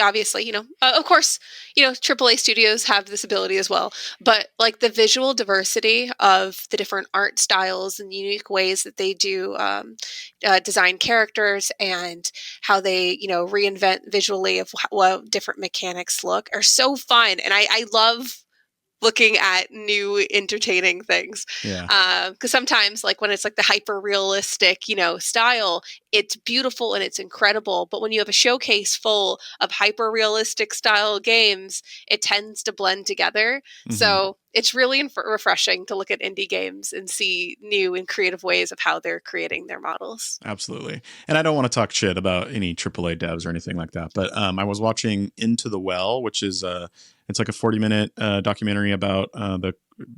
S2: obviously, of course, AAA studios have this ability as well, but like the visual diversity of the different art styles and unique ways that they do design characters and how they, reinvent visually of how different mechanics look are so fun. And I love looking at new entertaining things.
S1: Yeah.
S2: Because sometimes like when it's like the hyper realistic, style, it's beautiful and it's incredible. But when you have a showcase full of hyper realistic style games, it tends to blend together.
S1: Mm-hmm.
S2: So it's really refreshing to look at indie games and see new and creative ways of how they're creating their models.
S1: Absolutely. And I don't want to talk shit about any AAA devs or anything like that, but I was watching Into the Well, which is it's like a 40-minute documentary about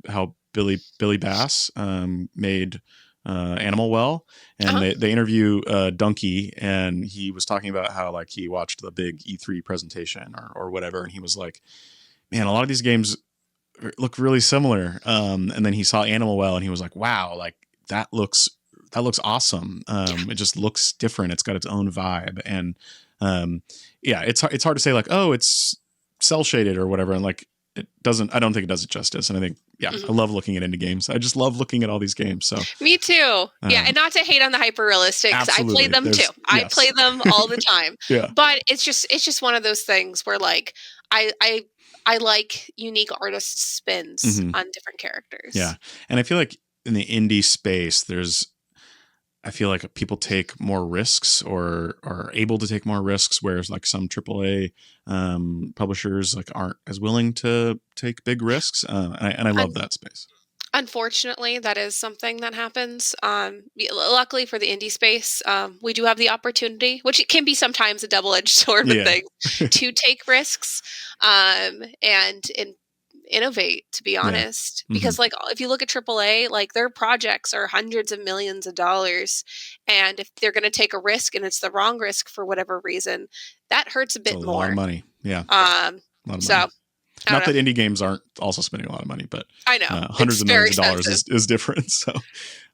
S1: how Billy Bass made Animal Well, and they interview Donkey, and he was talking about how like he watched the big E3 presentation or whatever, and he was like, man, a lot of these games look really similar. And then he saw Animal Well, and he was like, wow, like that looks awesome. It just looks different. It's got its own vibe, and it's hard to say like, oh, it's cell shaded or whatever, and like it doesn't. I don't think it does it justice. And I think I love looking at indie games. I just love looking at all these games. So
S2: me too. And not to hate on the hyper realistic, I play them too. Yes. I play them all the time. But it's just one of those things where like I like unique artist spins on different characters.
S1: Yeah, and I feel like in the indie space, I feel like people take more risks or are able to take more risks, whereas like some AAA publishers like aren't as willing to take big risks. And I love that space.
S2: Unfortunately, that is something that happens. Luckily for the indie space, we do have the opportunity, which it can be sometimes a double-edged sword with things, to take risks and innovate, to be honest. Because like if you look at AAA, like their projects are hundreds of millions of dollars, and if they're going to take a risk and it's the wrong risk for whatever reason, that hurts a bit more.
S1: A lot of money. Yeah.
S2: A lot of money.
S1: Not that indie games aren't also spending a lot of money, but
S2: I know
S1: hundreds of millions of dollars is different. So,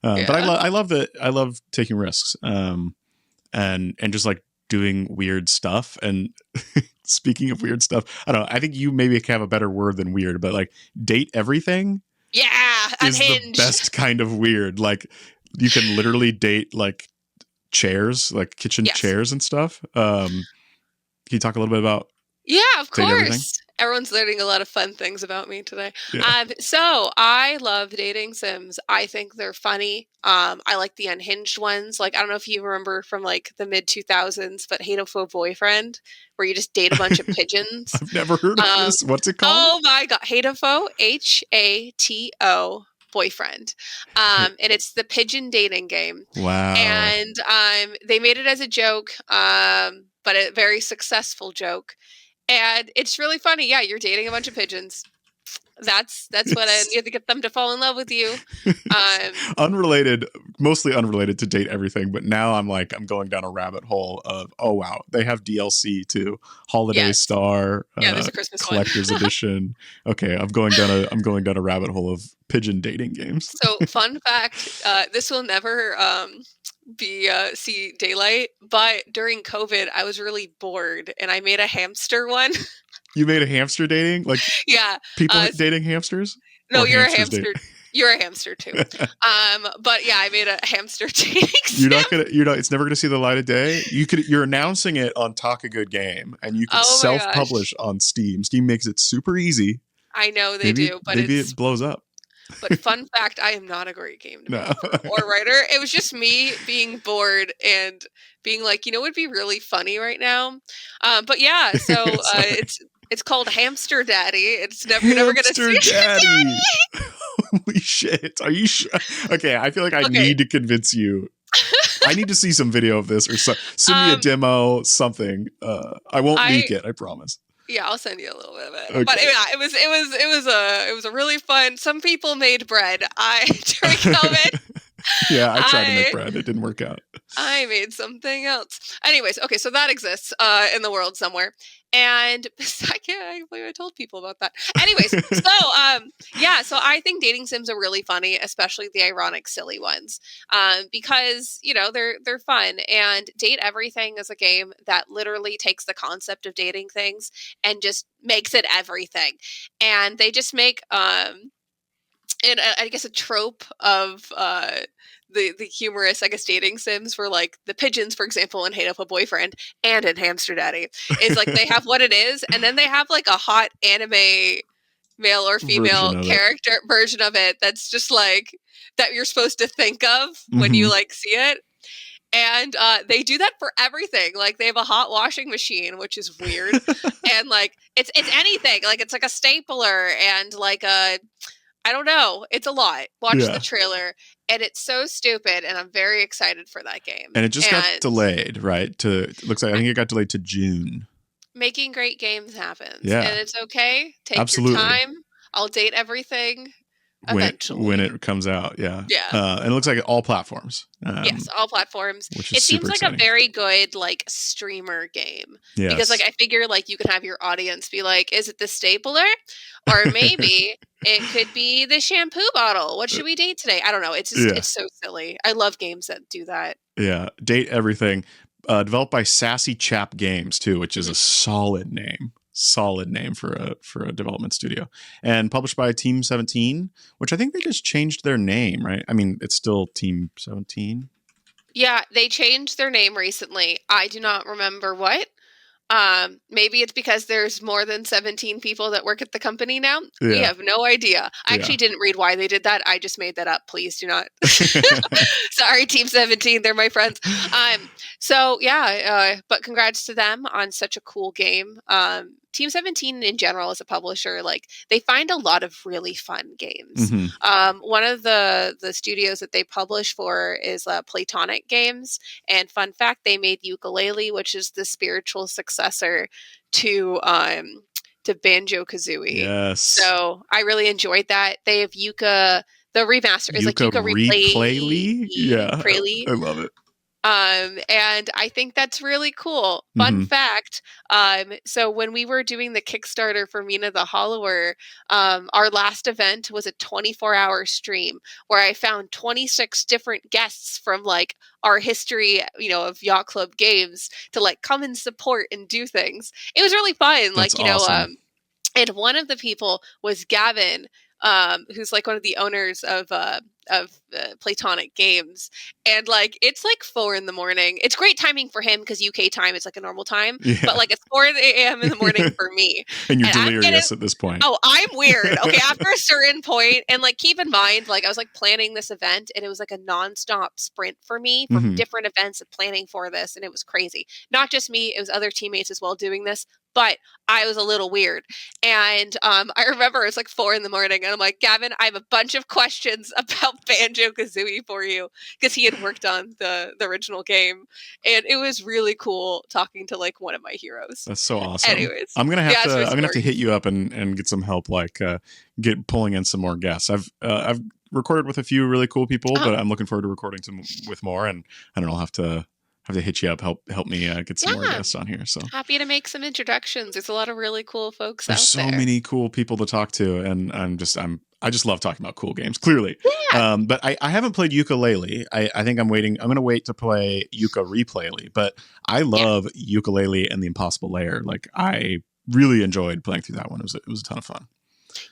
S1: but I love that. I love taking risks and just like doing weird stuff. And speaking of weird stuff, I don't know. I think you maybe have a better word than weird, but like date everything.
S2: Yeah,
S1: is
S2: Unhinged.
S1: The best kind of weird. Like you can literally date like chairs, like kitchen chairs and stuff. Can you talk a little bit about?
S2: Yeah, of course. Everyone's learning a lot of fun things about me today.
S1: Yeah.
S2: So I love dating sims. I think they're funny. I like the unhinged ones. Like, I don't know if you remember from like the mid 2000s, but Hatoful Boyfriend, where you just date a bunch of pigeons.
S1: I've never heard of this. What's it called?
S2: Oh my God. Hatoful, Hato Boyfriend. And it's the pigeon dating game.
S1: Wow.
S2: And they made it as a joke, but a very successful joke. And it's really funny. Yeah, you're dating a bunch of pigeons. That's what you have to get them to fall in love with you.
S1: Mostly unrelated to date everything. But now I'm going down a rabbit hole of, oh wow, they have DLC too, Holiday Star,
S2: there's a Christmas
S1: collector's edition. Okay, I'm going down a rabbit hole of pigeon dating games.
S2: So fun fact, this will never see daylight, but during COVID I was really bored and I made a hamster one.
S1: You made a hamster dating? Like people dating hamsters?
S2: No, you're a hamster. You're a hamster too. But yeah, I made a hamster dating sim.
S1: It's never gonna see the light of day. You're announcing it on Talk a Good Game, and you can self-publish on Steam. Steam makes it super easy.
S2: I know they do, but
S1: maybe it blows up.
S2: But fun fact, I am not a great game developer or writer. It was just me being bored and being like, it would be really funny right now. But yeah, so it's called Hamster Daddy. You're never going to see
S1: Hamster Daddy. Holy shit. Are you sure? Okay, I feel like I need to convince you. I need to see some video of this or send me a demo, something. I won't leak it, I promise.
S2: Yeah, I'll send you a little bit of it. Okay. But yeah, it was a really fun. Some people made bread. During COVID.
S1: Yeah, I tried to make bread. It didn't work out.
S2: I made something else. Anyways, okay, so that exists in the world somewhere. And I can't believe I told people about that. Anyways, so I think dating sims are really funny, especially the ironic, silly ones, because they're fun. And Date Everything is a game that literally takes the concept of dating things and just makes it everything. And they just make and I guess a trope of the humorous, I guess, dating sims for like the Pigeons, for example, in Hatoful Boyfriend and in Hamster Daddy, is like they have what it is, and then they have like a hot anime male or female character version of it that's just like that you're supposed to think of when you like see it. And they do that for everything. Like they have a hot washing machine, which is weird. And like it's anything. Like it's like a stapler and like a, I don't know. It's a lot. Watch the trailer, and it's so stupid, and I'm very excited for that game.
S1: And it just got delayed, right? Looks like I think it got delayed to June.
S2: Making great games happens.
S1: Yeah.
S2: And it's okay. Take your time. I'll date everything eventually.
S1: When it comes out, yeah.
S2: Yeah.
S1: And it looks like all platforms.
S2: Yes, all platforms.
S1: Which is
S2: it seems like
S1: exciting.
S2: A very good like streamer game.
S1: Yes.
S2: Because like I figure like you can have your audience be like, is it the stapler? Or maybe it could be the shampoo bottle. What should we date today? I don't know. It's just it's so silly. I love games that do that.
S1: Yeah. Date Everything. Developed by Sassy Chap Games too, which is a solid name. Solid name for a development studio, and published by Team 17, which I think they just changed their name, right? I mean, it's still Team 17.
S2: Yeah, they changed their name recently. I do not remember what. Maybe it's because there's more than 17 people that work at the company now. Yeah. We have no idea. I actually didn't read why they did that. I just made that up. Please do not. Sorry, Team 17. They're my friends. But congrats to them on such a cool game. Team 17 in general as a publisher, like they find a lot of really fun games. One of the studios that they publish for is Platonic Games. And fun fact, they made Yooka-Laylee, which is the spiritual successor to Banjo-Kazooie.
S1: Yes.
S2: So I really enjoyed that. They have Yooka, the remaster is like
S1: Yooka-Replaylee. Yeah, I love it.
S2: And I think that's really cool. Fun fact. So when we were doing the Kickstarter for Mina the Hollower, our last event was a 24-hour stream where I found 26 different guests from like our history, of Yacht Club games to like come and support and do things. It was really fun.
S1: That's awesome.
S2: And one of the people was Gavin, who's like one of the owners of Platonic Games, and like it's like 4 a.m. It's great timing for him because UK time is like a normal time, but like it's 4 a.m. in the morning for me.
S1: And you're delirious at this point.
S2: Oh, I'm weird. Okay, after a certain point, and like keep in mind, like I was like planning this event, and it was like a nonstop sprint for me for different events and planning for this, and it was crazy. Not just me; it was other teammates as well doing this. But I was a little weird. And I remember it was like 4 a.m. and I'm like, Gavin, I have a bunch of questions about Banjo-Kazooie for you, because he had worked on the original game. And it was really cool talking to like one of my heroes.
S1: That's so awesome.
S2: Anyways.
S1: I'm gonna have to hit you up and get some help, like pulling in some more guests. I've recorded with a few really cool people, but I'm looking forward to recording with more, and I don't know, I'll have to hit you up, help me get some more guests on here. So
S2: happy to make some introductions. There's a lot of really cool folks
S1: There's
S2: out there.
S1: so many cool people to talk to, and I just love talking about cool games, clearly.
S2: Yeah.
S1: But I haven't played Yooka-Laylee. I think I'm going to wait to play Yooka-Replaylee, but I love Yooka-Laylee and the Impossible Lair. Like I really enjoyed playing through that one. It was a ton of fun.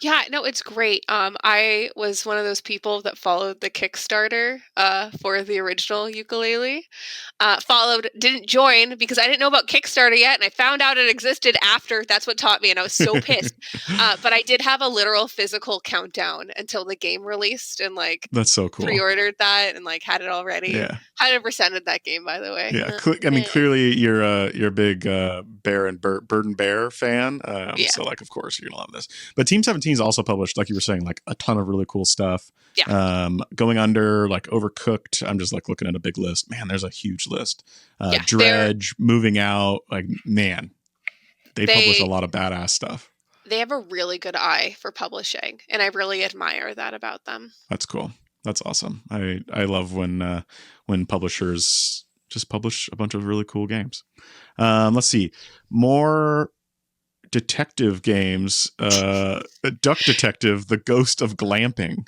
S2: Yeah, no, it's great. I was one of those people that followed the Kickstarter for the original Yooka-Laylee. Didn't join because I didn't know about Kickstarter yet, and I found out it existed after. That's what taught me, and I was so pissed. But I did have a literal physical countdown until the game released, and like
S1: that's so cool.
S2: Pre-ordered that and like had it already.
S1: Yeah,
S2: 100%ed that game, by the way.
S1: Yeah, I mean, clearly you're a big Bear and Bird and Bear fan. So like, of course, you're gonna love this. But Team 17's also published, like you were saying, like a ton of really cool stuff.
S2: Yeah.
S1: Going Under, like Overcooked. I'm just like looking at a big list. Man, there's a huge list. Dredge, Moving Out. Like, man, they publish a lot of badass stuff.
S2: They have a really good eye for publishing, and I really admire that about them.
S1: That's cool. That's awesome. I love when publishers just publish a bunch of really cool games. Let's see. More detective games, Duck Detective, The Ghost of Glamping.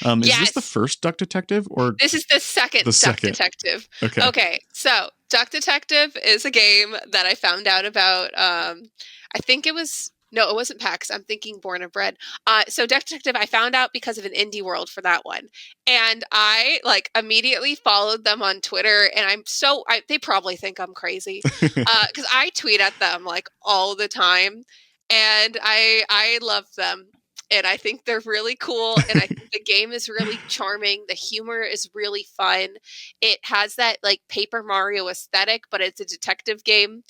S1: Is this the first Duck Detective, or
S2: this is the second Duck Detective? Okay, so Duck Detective is a game that I found out about. I think it wasn't PAX. I'm thinking Born and Bred. So Duck Detective, I found out because of an indie world for that one, and I immediately followed them on Twitter. And they probably think I'm crazy because I tweet at them all the time, and I love them. And I think they're really cool. And I think the game is really charming. The humor is really fun. It has that Paper Mario aesthetic, but it's a detective game.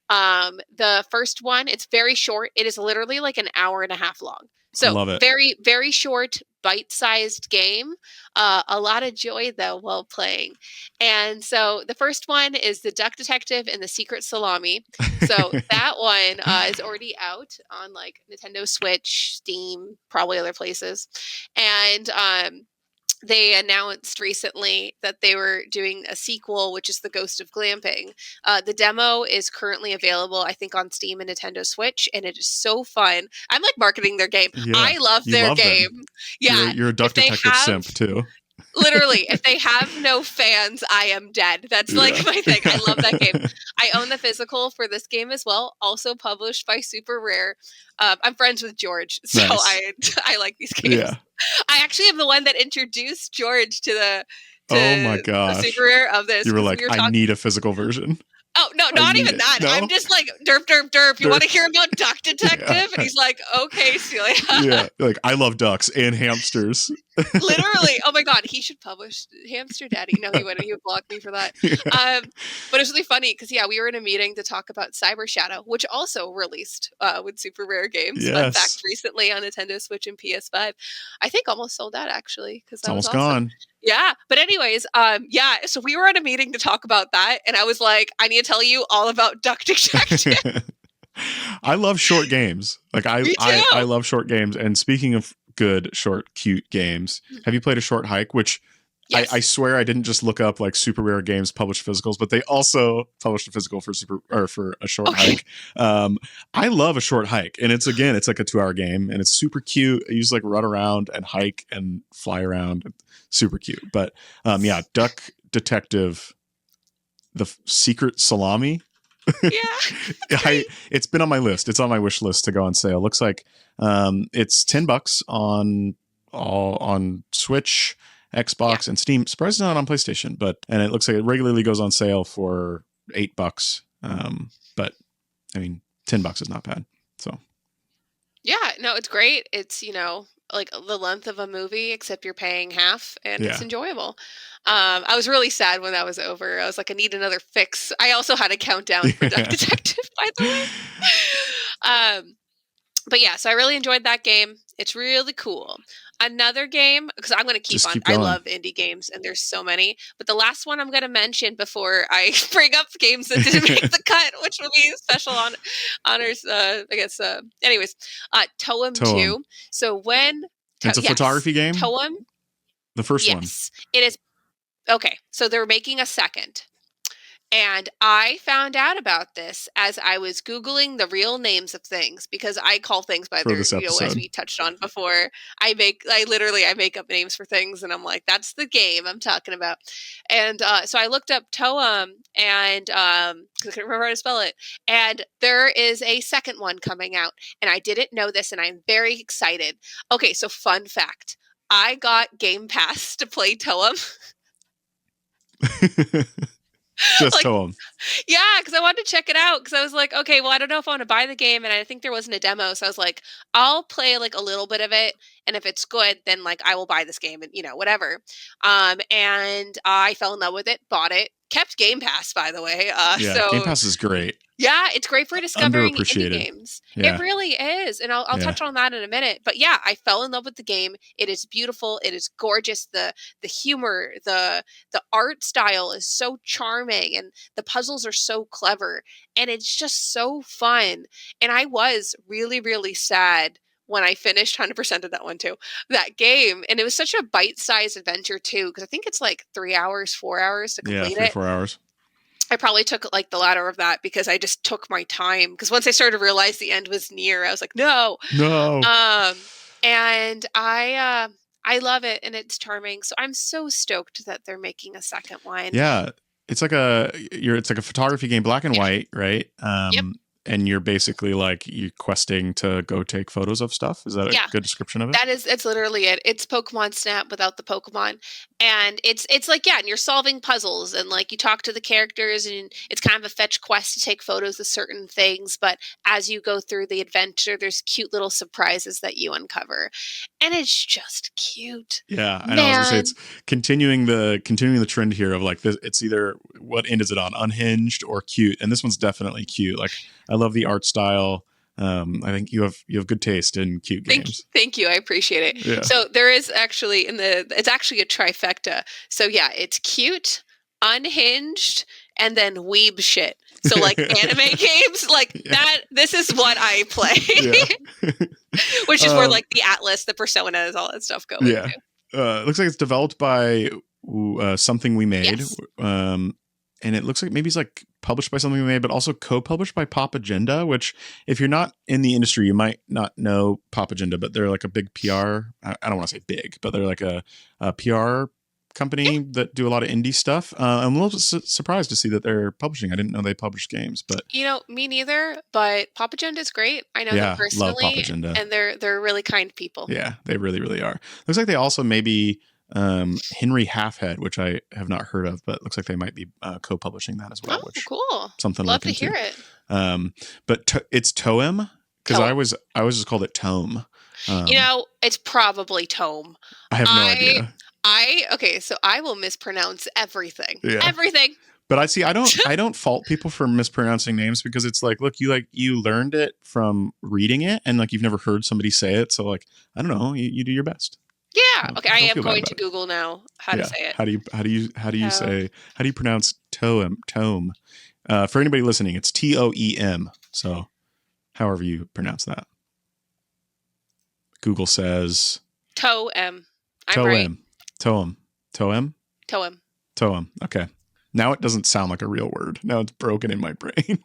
S2: The first one, it's very short. It is literally an hour and a half long. So
S1: love it.
S2: Very, very short, bite-sized game. A lot of joy though while playing. And so the first one is the Duck Detective and the Secret Salami. So that one is already out on Nintendo Switch, Steam, probably other places. And they announced recently that they were doing a sequel, which is The Ghost of Glamping. The demo is currently available, I think, on Steam and Nintendo Switch, and it is so fun. I'm marketing their game.
S1: Yeah,
S2: I love their game.
S1: Them.
S2: Yeah,
S1: you're a Duck Detective simp too.
S2: Literally, if they have no fans, I am dead. That's my thing. I love that game. I own the physical for this game as well, also published by Super Rare. I'm friends with George, so nice. I like these games. Yeah. I actually am the one that introduced George to
S1: oh my gosh,
S2: the Super Rare of this.
S1: You were like, I need a physical version.
S2: Oh, no, not even that. No? I'm just derp, derp, derp. You want to hear about Duck Detective? Yeah. And he's like, okay, Celia.
S1: Yeah, I love ducks and hamsters.
S2: Literally. Oh my God, he should publish Hamster Daddy. No, he wouldn't. He would block me for that. Yeah. But it's really funny because, we were in a meeting to talk about Cyber Shadow, which also released with Super Rare Games.
S1: Yes.
S2: Fun fact, recently on Nintendo Switch and PS5. I think almost sold out, actually.
S1: It's almost gone.
S2: Yeah. But anyways, so we were at a meeting to talk about that. And I was like, I need to tell you all about Duck Detective.
S1: I love short games. I love short games. And speaking of good, short, cute games, have you played A Short Hike? Which yes. I swear I didn't just look up Super Rare Games published physicals, but they also published a physical for A Short Hike. I love A Short Hike. And it's a 2-hour game, and it's super cute. I use run around and hike and fly around. Super cute. But Duck Detective, the Secret Salami.
S2: Yeah.
S1: It's been on my list. It's on my wish list to go on sale. Looks like it's $10 on Switch, Xbox, and Steam. Surprised not on PlayStation, and it looks like it regularly goes on sale for $8. But I mean, $10 is not bad. So
S2: yeah, no, it's great. It's the length of a movie, except you're paying half, and it's enjoyable. I was really sad when that was over. I was like, I need another fix. I also had a countdown for Duck Detective, by the way. But yeah, so I really enjoyed that game. It's really cool. Another game, because I'm going to keep on. I love indie games, and there's so many. But the last one I'm going to mention before I bring up games that didn't make the cut, which will be special honors, I guess. Anyways, TOEM 2. So when...
S1: It's a photography game?
S2: TOEM?
S1: The first one.
S2: Yes, it is. Okay, so they're making a second. And I found out about this as I was Googling the real names of things, because I call things by their, as we touched on before. I make up names for things, and I'm like, that's the game I'm talking about. And so I looked up TOEM, and because I couldn't remember how to spell it. And there is a second one coming out, and I didn't know this, and I'm very excited. Okay, so fun fact. I got Game Pass to play TOEM.
S1: Just TOEM.
S2: Yeah, because I wanted to check it out, because I was like, okay, well, I don't know if I want to buy the game, and I think there wasn't a demo, so I was like, I'll play a little bit of it, and if it's good, then I will buy this game, and whatever. And I fell in love with it, bought it, kept Game Pass, by the way.
S1: Game Pass is great.
S2: Yeah, it's great for discovering indie games.
S1: Yeah.
S2: It really is. And I'll touch on that in a minute. But yeah, I fell in love with the game. It is beautiful. It is gorgeous. The humor, the art style is so charming, and the puzzles are so clever, and it's just so fun. And I was really, really sad when I finished 100% of that one too, that game. And it was such a bite-sized adventure too, because I think it's 3 hours, 4 hours to complete it.
S1: 4 hours.
S2: I probably took like the latter of that because I just took my time. Because once I started to realize the end was near, I was like, no. And I love it and it's charming. So I'm so stoked that they're making a second one.
S1: Yeah, it's like a photography game, black and white, right?
S2: Yep.
S1: And you're basically like you're questing to go take photos of stuff. Is that a good description of it?
S2: It's literally it. It's Pokemon Snap without the Pokemon. And it's like, and you're solving puzzles and like you talk to the characters and it's kind of a fetch quest to take photos of certain things. But as you go through the adventure, there's cute little surprises that you uncover. And it's just cute.
S1: Yeah, I know. I was gonna say it's continuing the trend here of like this. It's either what end is it on, Unhinged or cute, and this one's definitely cute. Like I love the art style. I think you have good taste in cute games.
S2: Thank you. I appreciate it.
S1: Yeah.
S2: So there is actually it's actually a trifecta. So yeah, it's cute, Unhinged, and then weeb shit. So like anime games, like that. This is what I play. Which is where like the Atlas, the Personas, all that stuff go into.
S1: It looks like it's developed by Something We Made.
S2: Yes.
S1: And it looks like maybe it's like published by Something We Made, but also co-published by Pop Agenda, which if you're not in the industry, you might not know Pop Agenda, but they're like a big PR. I don't want to say big, but they're like a PR company that do a lot of indie stuff. I'm a little surprised to see that they're publishing. I didn't know they published games, but
S2: me neither. But Pop Agenda is great. I know them personally,
S1: love Pop Agenda,
S2: and they're really kind people.
S1: Yeah, they really, really are. Looks like they also maybe Henry Halfhead, which I have not heard of, but looks like they might be co-publishing that as well. Which
S2: cool!
S1: Something
S2: love to hear it.
S1: But it's TOEM because I was just called it TOEM.
S2: It's probably TOEM.
S1: I have no idea.
S2: So I will mispronounce everything.
S1: Yeah.
S2: Everything.
S1: But I don't fault people for mispronouncing names because it's like, look, you learned it from reading it and like you've never heard somebody say it, so like I don't know, you do your best.
S2: Yeah. Okay. I am going to Google now how to say it.
S1: How do you pronounce TOEM? For anybody listening, it's TOEM. So however you pronounce that. Google says
S2: TOEM.
S1: I'm right. TOEM. Okay. Now it doesn't sound like a real word. Now it's broken in my brain.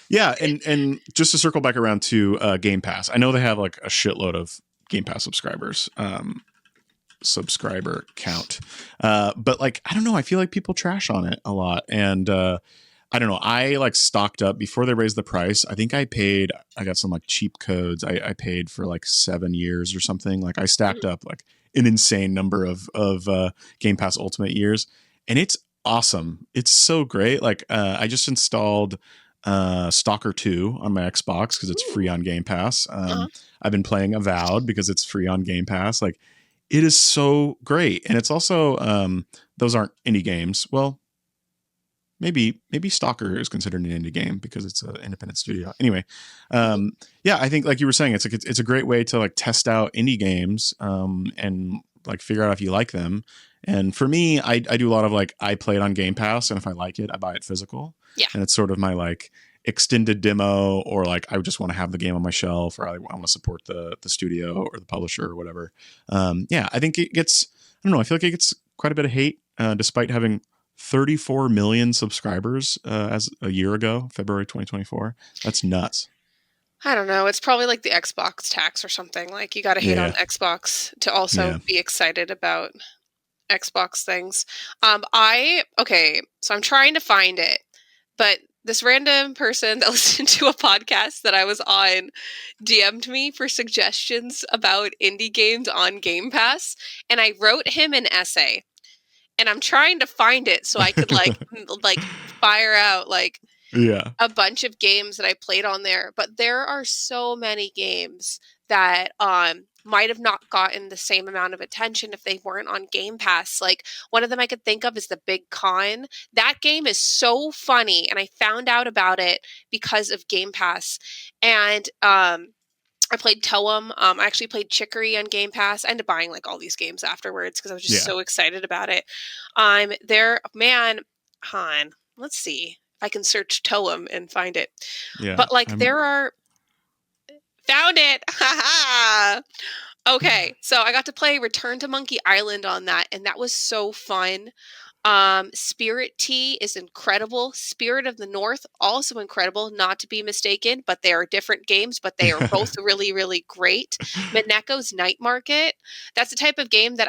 S1: Yeah, and just to circle back around to Game Pass, I know they have like a shitload of Game Pass subscribers, subscriber count. But like, I don't know, I feel like people trash on it a lot. And I don't know, I like stocked up before they raised the price. I think I got some like cheap codes. I paid for like 7 years or something. Like I stacked up like an insane number of Game Pass Ultimate years. And it's awesome. It's so great. Like I just installed Stalker 2 on my Xbox because it's free on Game Pass. I've been playing Avowed because it's free on Game Pass. Like it is so great. And it's also those aren't indie games. Well, maybe Stalker is considered an indie game because it's an independent studio. Anyway, I think like you were saying, it's a great way to like test out indie games and like figure out if you like them. And for me, I do a lot of like, I play it on Game Pass, and if I like it, I buy it physical. Yeah. And it's sort of my like extended demo, or like I just want to have the game on my shelf, or I want to support the studio or the publisher or whatever. I think it gets, I don't know, I feel like it gets quite a bit of hate despite having 34 million subscribers as a year ago, February 2024. That's nuts.
S2: I don't know. It's probably like the Xbox tax or something. Like you got to hate on Xbox to also be excited about Xbox things. So I'm trying to find it, but this random person that listened to a podcast that I was on DM'd me for suggestions about indie games on Game Pass, and I wrote him an essay, and I'm trying to find it so I could like fire out like a bunch of games that I played on there. But there are so many games that might have not gotten the same amount of attention if they weren't on Game Pass. Like one of them I could think of is The Big Con. That game is so funny, and I found out about it because of Game Pass. And I played TOEM. I actually played Chicory on Game Pass. I ended up buying like all these games afterwards because I was just so excited about it. Let's see. I can search TOEM and find it. Yeah, but like there are... Found it! Okay, so I got to play Return to Monkey Island on that, and that was so fun. Spirittea is incredible. Spirit of the North, also incredible, not to be mistaken, but they are different games, but they are both really, really great. Mineko's Night Market, that's the type of game that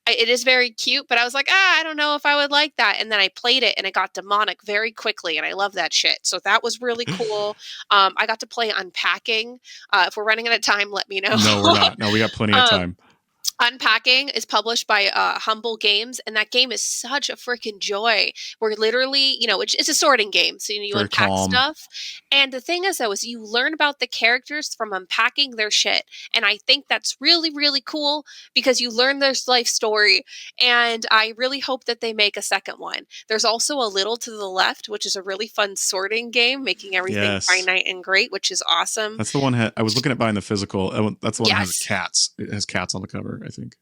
S2: it is very cute, but I was like, I don't know if I would like that. And then I played it and it got demonic very quickly, and I love that shit. So that was really cool. I got to play Unpacking. If we're running out of time, let me know.
S1: No, we're not. No, we got plenty of time.
S2: Unpacking is published by Humble Games, and that game is such a freaking joy. We're literally, it's a sorting game, so you
S1: Very
S2: unpack
S1: calm
S2: stuff. And the thing is, though, is you learn about the characters from unpacking their shit, and I think that's really, really cool because you learn their life story. And I really hope that they make a second one. There's also A Little to the Left, which is a really fun sorting game, making everything finite and great, which is awesome.
S1: That's the one I was looking at buying the physical. That's the one that has cats. It has cats on the cover, I think.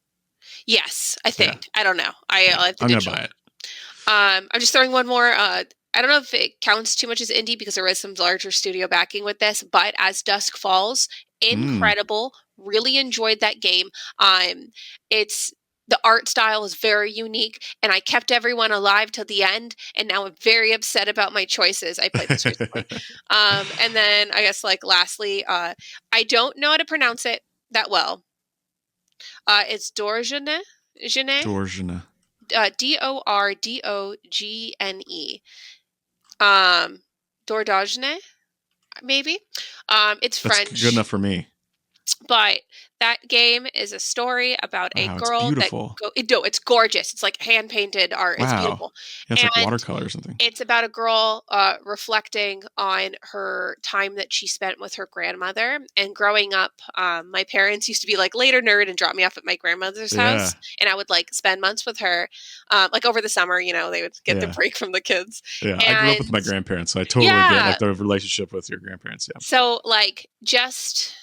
S2: Yes, I think. Yeah. I don't know. I'm
S1: going to buy it.
S2: I'm just throwing one more. I don't know if it counts too much as indie because there is some larger studio backing with this, but as Dusk Falls, incredible. Really enjoyed that game. The art style is very unique, and I kept everyone alive till the end, and now I'm very upset about my choices. I played this recently. And then I guess lastly, I don't know how to pronounce it that well. It's Dordogne.
S1: Dordogne.
S2: Dordogne. Dordogne, maybe. It's French.
S1: That's good enough for me.
S2: But that game is a story about a girl.
S1: It's beautiful.
S2: It's gorgeous. It's like hand painted art. Wow. It's beautiful.
S1: Yeah, it's like watercolor or something.
S2: It's about a girl reflecting on her time that she spent with her grandmother. And growing up, my parents used to be later nerd and drop me off at my grandmother's house, and I would spend months with her. Over the summer, they would get the break from the kids.
S1: Yeah, I grew up with my grandparents, so I totally get the relationship with your grandparents. Yeah.
S2: So just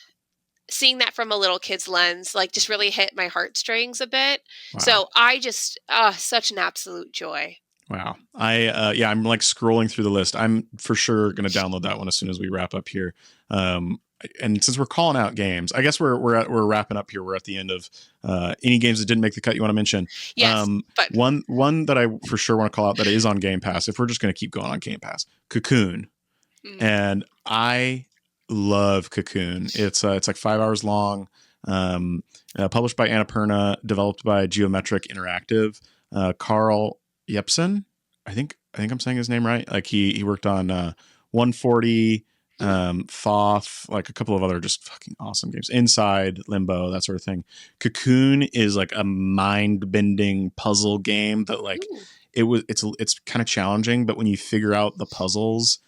S2: seeing that from a little kid's lens, just really hit my heartstrings a bit. Wow. So I just, such an absolute joy.
S1: Wow. I'm scrolling through the list. I'm for sure going to download that one as soon as we wrap up here. And since we're calling out games, I guess we're wrapping up here. We're at the end of any games that didn't make the cut you want to mention.
S2: Yes, but
S1: one that I for sure want to call out that is on Game Pass, if we're just going to keep going on Game Pass, COCOON. And I love COCOON. It's 5 hours long, published by Annapurna, developed by Geometric Interactive. Carl Jepsen, I think I'm saying his name right. He worked on 140, Thoth, a couple of other just fucking awesome games. Inside, Limbo, that sort of thing. COCOON is a mind-bending puzzle game that it's kind of challenging, but when you figure out the puzzles,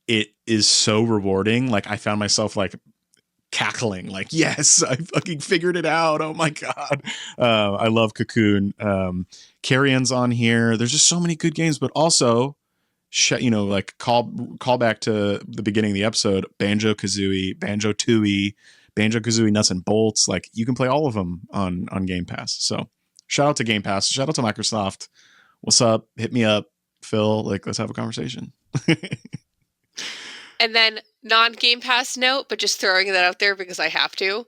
S1: it is so rewarding. I found myself cackling, yes, I fucking figured it out. Oh my God. I love COCOON. Carrion's on here. There's just so many good games, but also, call back to the beginning of the episode, Banjo-Kazooie, Banjo-Tooie, Banjo-Kazooie Nuts and Bolts. You can play all of them on Game Pass. So shout out to Game Pass. Shout out to Microsoft. What's up? Hit me up, Phil. Let's have a conversation.
S2: And then non-Game Pass note, but just throwing that out there because I have to.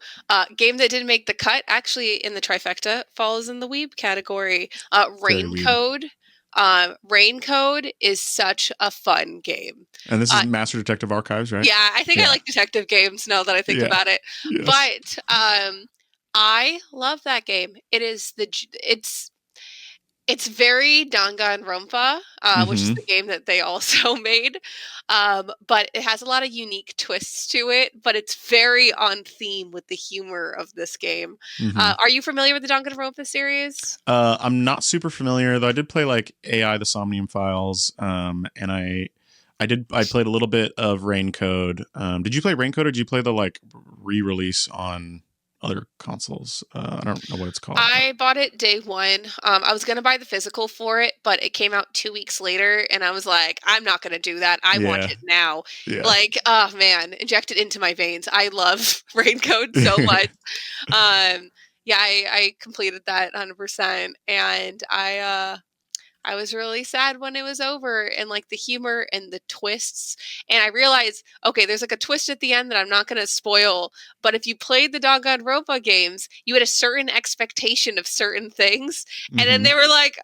S2: Game that didn't make the cut, actually in the trifecta, falls in the weeb category. Raincode. Raincode is such a fun game.
S1: And this is Master Detective Archives, right?
S2: Yeah, I think I like detective games now that I think about it. Yes. But I love that game. It's very Danganronpa, which is the game that they also made. But it has a lot of unique twists to it, but it's very on theme with the humor of this game. Are you familiar with the Danganronpa series?
S1: I'm not super familiar, though I did play AI, the Somnium Files, and I played a little bit of Raincode. Did you play Raincode, or did you play the re-release on other consoles? I don't know what it's called.
S2: I bought it day one. I was going to buy the physical for it, but it came out 2 weeks later, and I was like, I'm not going to do that. I want it now. Yeah. Oh man, inject it into my veins. I love Raincode so much. I completed that 100%, and I was really sad when it was over, and the humor and the twists. And I realized, okay, there's a twist at the end that I'm not going to spoil. But if you played the Danganronpa games, you had a certain expectation of certain things. And then they were like,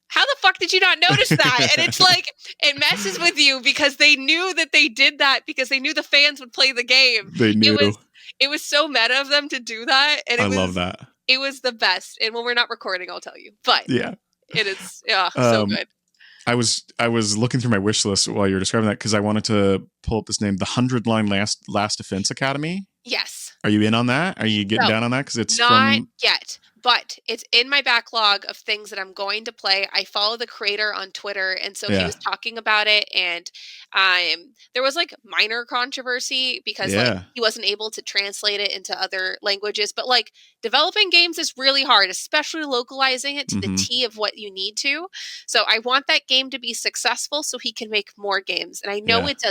S2: how the fuck did you not notice that? And it's like, it messes with you because they knew that they did that because they knew the fans would play the game.
S1: They knew.
S2: It was so meta of them to do that. And
S1: I love that.
S2: It was the best. And when we're not recording, I'll tell you. But
S1: yeah,
S2: it is so good.
S1: I was looking through my wish list while you were describing that because I wanted to pull up this name, the 100-line Last Defense Academy.
S2: Yes.
S1: Are you in on that? Are you getting down on that? Because it's
S2: not yet. But it's in my backlog of things that I'm going to play. I follow the creator on Twitter, and so he was talking about it, and there was like minor controversy because like he wasn't able to translate it into other languages. But like developing games is really hard, especially localizing it to the T of what you need to. So I want that game to be successful so he can make more games. And I know it's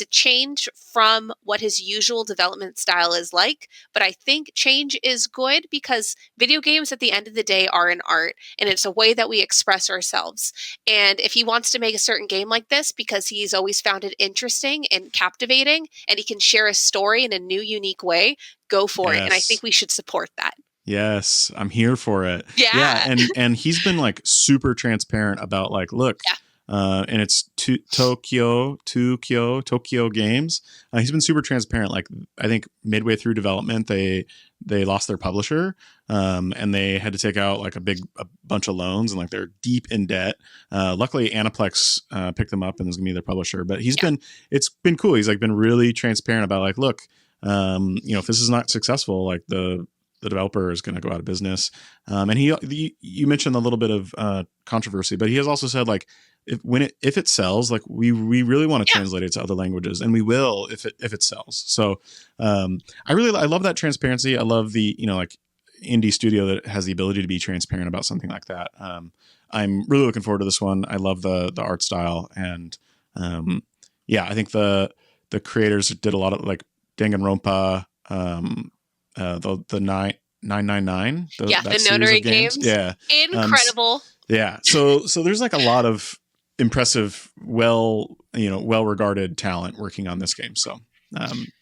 S2: a change from what his usual development style is like, but I think change is good because video games at the end of the day are an art, and it's a way that we express ourselves. And if he wants to make a certain game like this because he's always found it interesting and captivating, and he can share a story in a new, unique way, go for it. And I think we should support that.
S1: Yes, I'm here for it.
S2: Yeah.
S1: And he's been like super transparent about like, look, and it's Tokyo Games. He's been super transparent. Like I think midway through development, they lost their publisher, and they had to take out like a bunch of loans, and like they're deep in debt. Luckily, Aniplex picked them up and is gonna be their publisher. But it's been cool. He's like been really transparent about like, look, if this is not successful, like the developer is going to go out of business. And you mentioned a little bit of controversy, but he has also said like, if it sells, like we really want to translate it to other languages, and we will if it sells. So I love that transparency. I love the like indie studio that has the ability to be transparent about something like that. I'm really looking forward to this one. I love the art style, and I think the creators did a lot of like Danganronpa, the 999,
S2: the notary games.
S1: Yeah,
S2: incredible.
S1: So there's like a lot of impressive, well regarded talent working on this game. So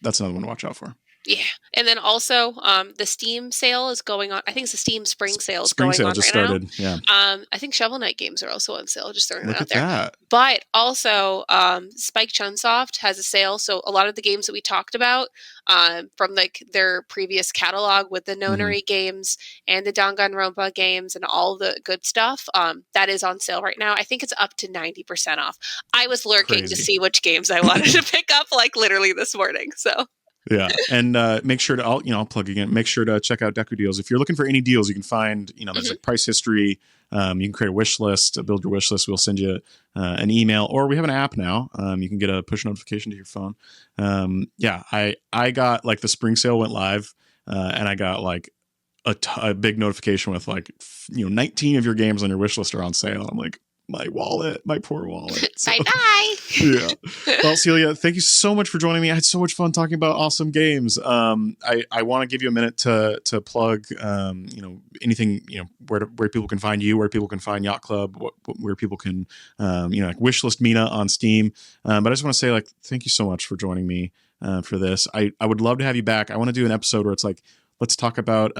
S1: that's another one to watch out for.
S2: Yeah. And then also the Steam sale is going on. I think it's the Steam Spring sale is
S1: going
S2: on
S1: just
S2: right
S1: started.
S2: now.
S1: Yeah.
S2: I think Shovel Knight games are also on sale. Just throwing
S1: Look
S2: that out there.
S1: That.
S2: But also Spike Chunsoft has a sale. So a lot of the games that we talked about from like their previous catalog with the Nonary games and the Danganronpa games and all the good stuff, that is on sale right now. I think it's up to 90% off. I was lurking to see which games I wanted to pick up like literally this morning. So
S1: yeah, and make sure to I'll plug again. Make sure to check out Deku Deals. If you're looking for any deals, you can find there's like price history. You can create a wish list, build your wish list. We'll send you an email, or we have an app now. You can get a push notification to your phone. I got like the spring sale went live, and I got like a big notification with like 19 of your games on your wish list are on sale. I'm like, my poor wallet. So,
S2: bye.
S1: Yeah. Well, Celia, thank you so much for joining me. I had so much fun talking about awesome games. I want to give you a minute to plug, anything, where people can find you, where people can find Yacht Club, where people can, like wishlist Mina on Steam. But I just want to say, like, thank you so much for joining me for this. I would love to have you back. I want to do an episode where it's like, let's talk about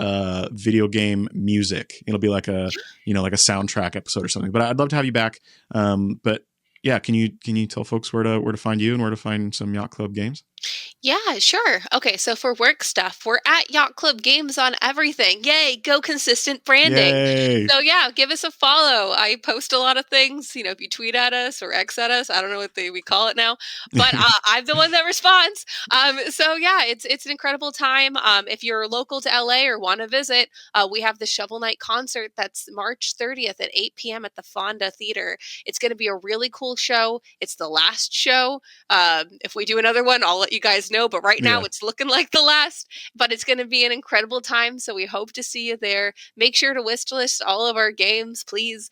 S1: video game music. It'll be like a like a soundtrack episode or something. But I'd love to have you back. But yeah, can you tell folks where to find you and where to find some Yacht Club games?
S2: Yeah, sure. Okay, so for work stuff, we're at Yacht Club Games on everything. Yay, go consistent branding.
S1: Yay.
S2: So yeah, give us a follow. I post a lot of things. If you tweet at us or X at us, I don't know what we call it now, but I'm the one that responds. So yeah, it's an incredible time. If you're local to LA or want to visit, we have the Shovel Knight concert that's March 30th at 8 p.m. at the Fonda Theater. It's going to be a really cool show. It's the last show. If we do another one, I'll let you guys know, but right now it's looking like the last, but it's going to be an incredible time. So we hope to see you there. Make sure to wish list all of our games, please.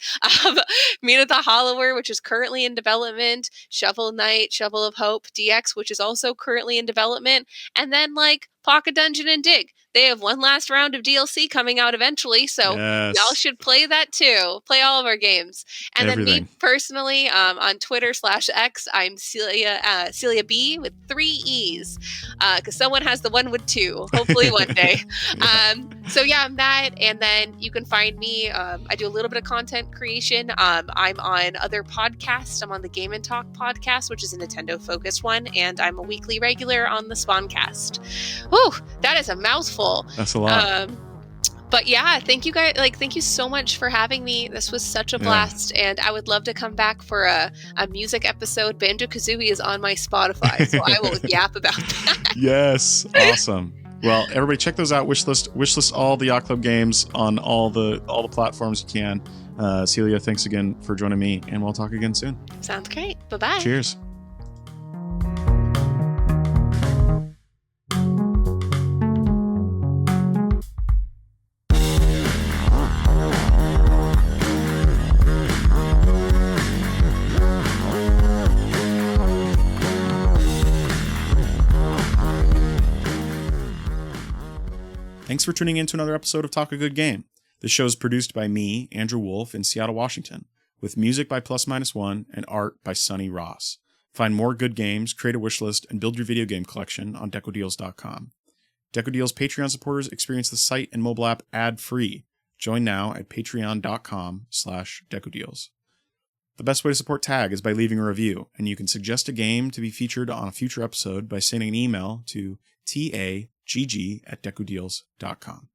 S2: Mina the Hollower, which is currently in development, Shovel Knight, Shovel of Hope, DX, which is also currently in development. And then like Pocket Dungeon and Dig. They have one last round of DLC coming out eventually, so y'all should play that too. Play all of our games. And then me personally, on Twitter/X, I'm Celia B with 3 E's, because someone has the one with 2. Hopefully one day. So yeah, I'm that. And then you can find me. I do a little bit of content creation. I'm on other podcasts. I'm on the Game and Talk podcast, which is a Nintendo focused one, and I'm a weekly regular on the Spawncast. Whew, that is a mouthful.
S1: That's a lot.
S2: But yeah, thank you guys. Thank you so much for having me. This was such a blast, and I would love to come back for a music episode. Banjo-Kazooie is on my Spotify, so I will yap about that.
S1: Yes, awesome. Well, everybody check those out. Wishlist all the Yacht Club games on all the platforms you can. Celia, thanks again for joining me, and we'll talk again soon.
S2: Sounds great. Bye-bye.
S1: Cheers. Thanks for tuning in to another episode of Talk a Good Game. The show is produced by me, Andrew Wolf, in Seattle, Washington, with music by Plus Minus One and art by Sonny Ross. Find more good games, create a wish list, and build your video game collection on DecoDeals.com. DecoDeals Patreon supporters experience the site and mobile app ad-free. Join now at patreon.com/DecoDeals. The best way to support TAG is by leaving a review, and you can suggest a game to be featured on a future episode by sending an email to tagg@decodeals.com.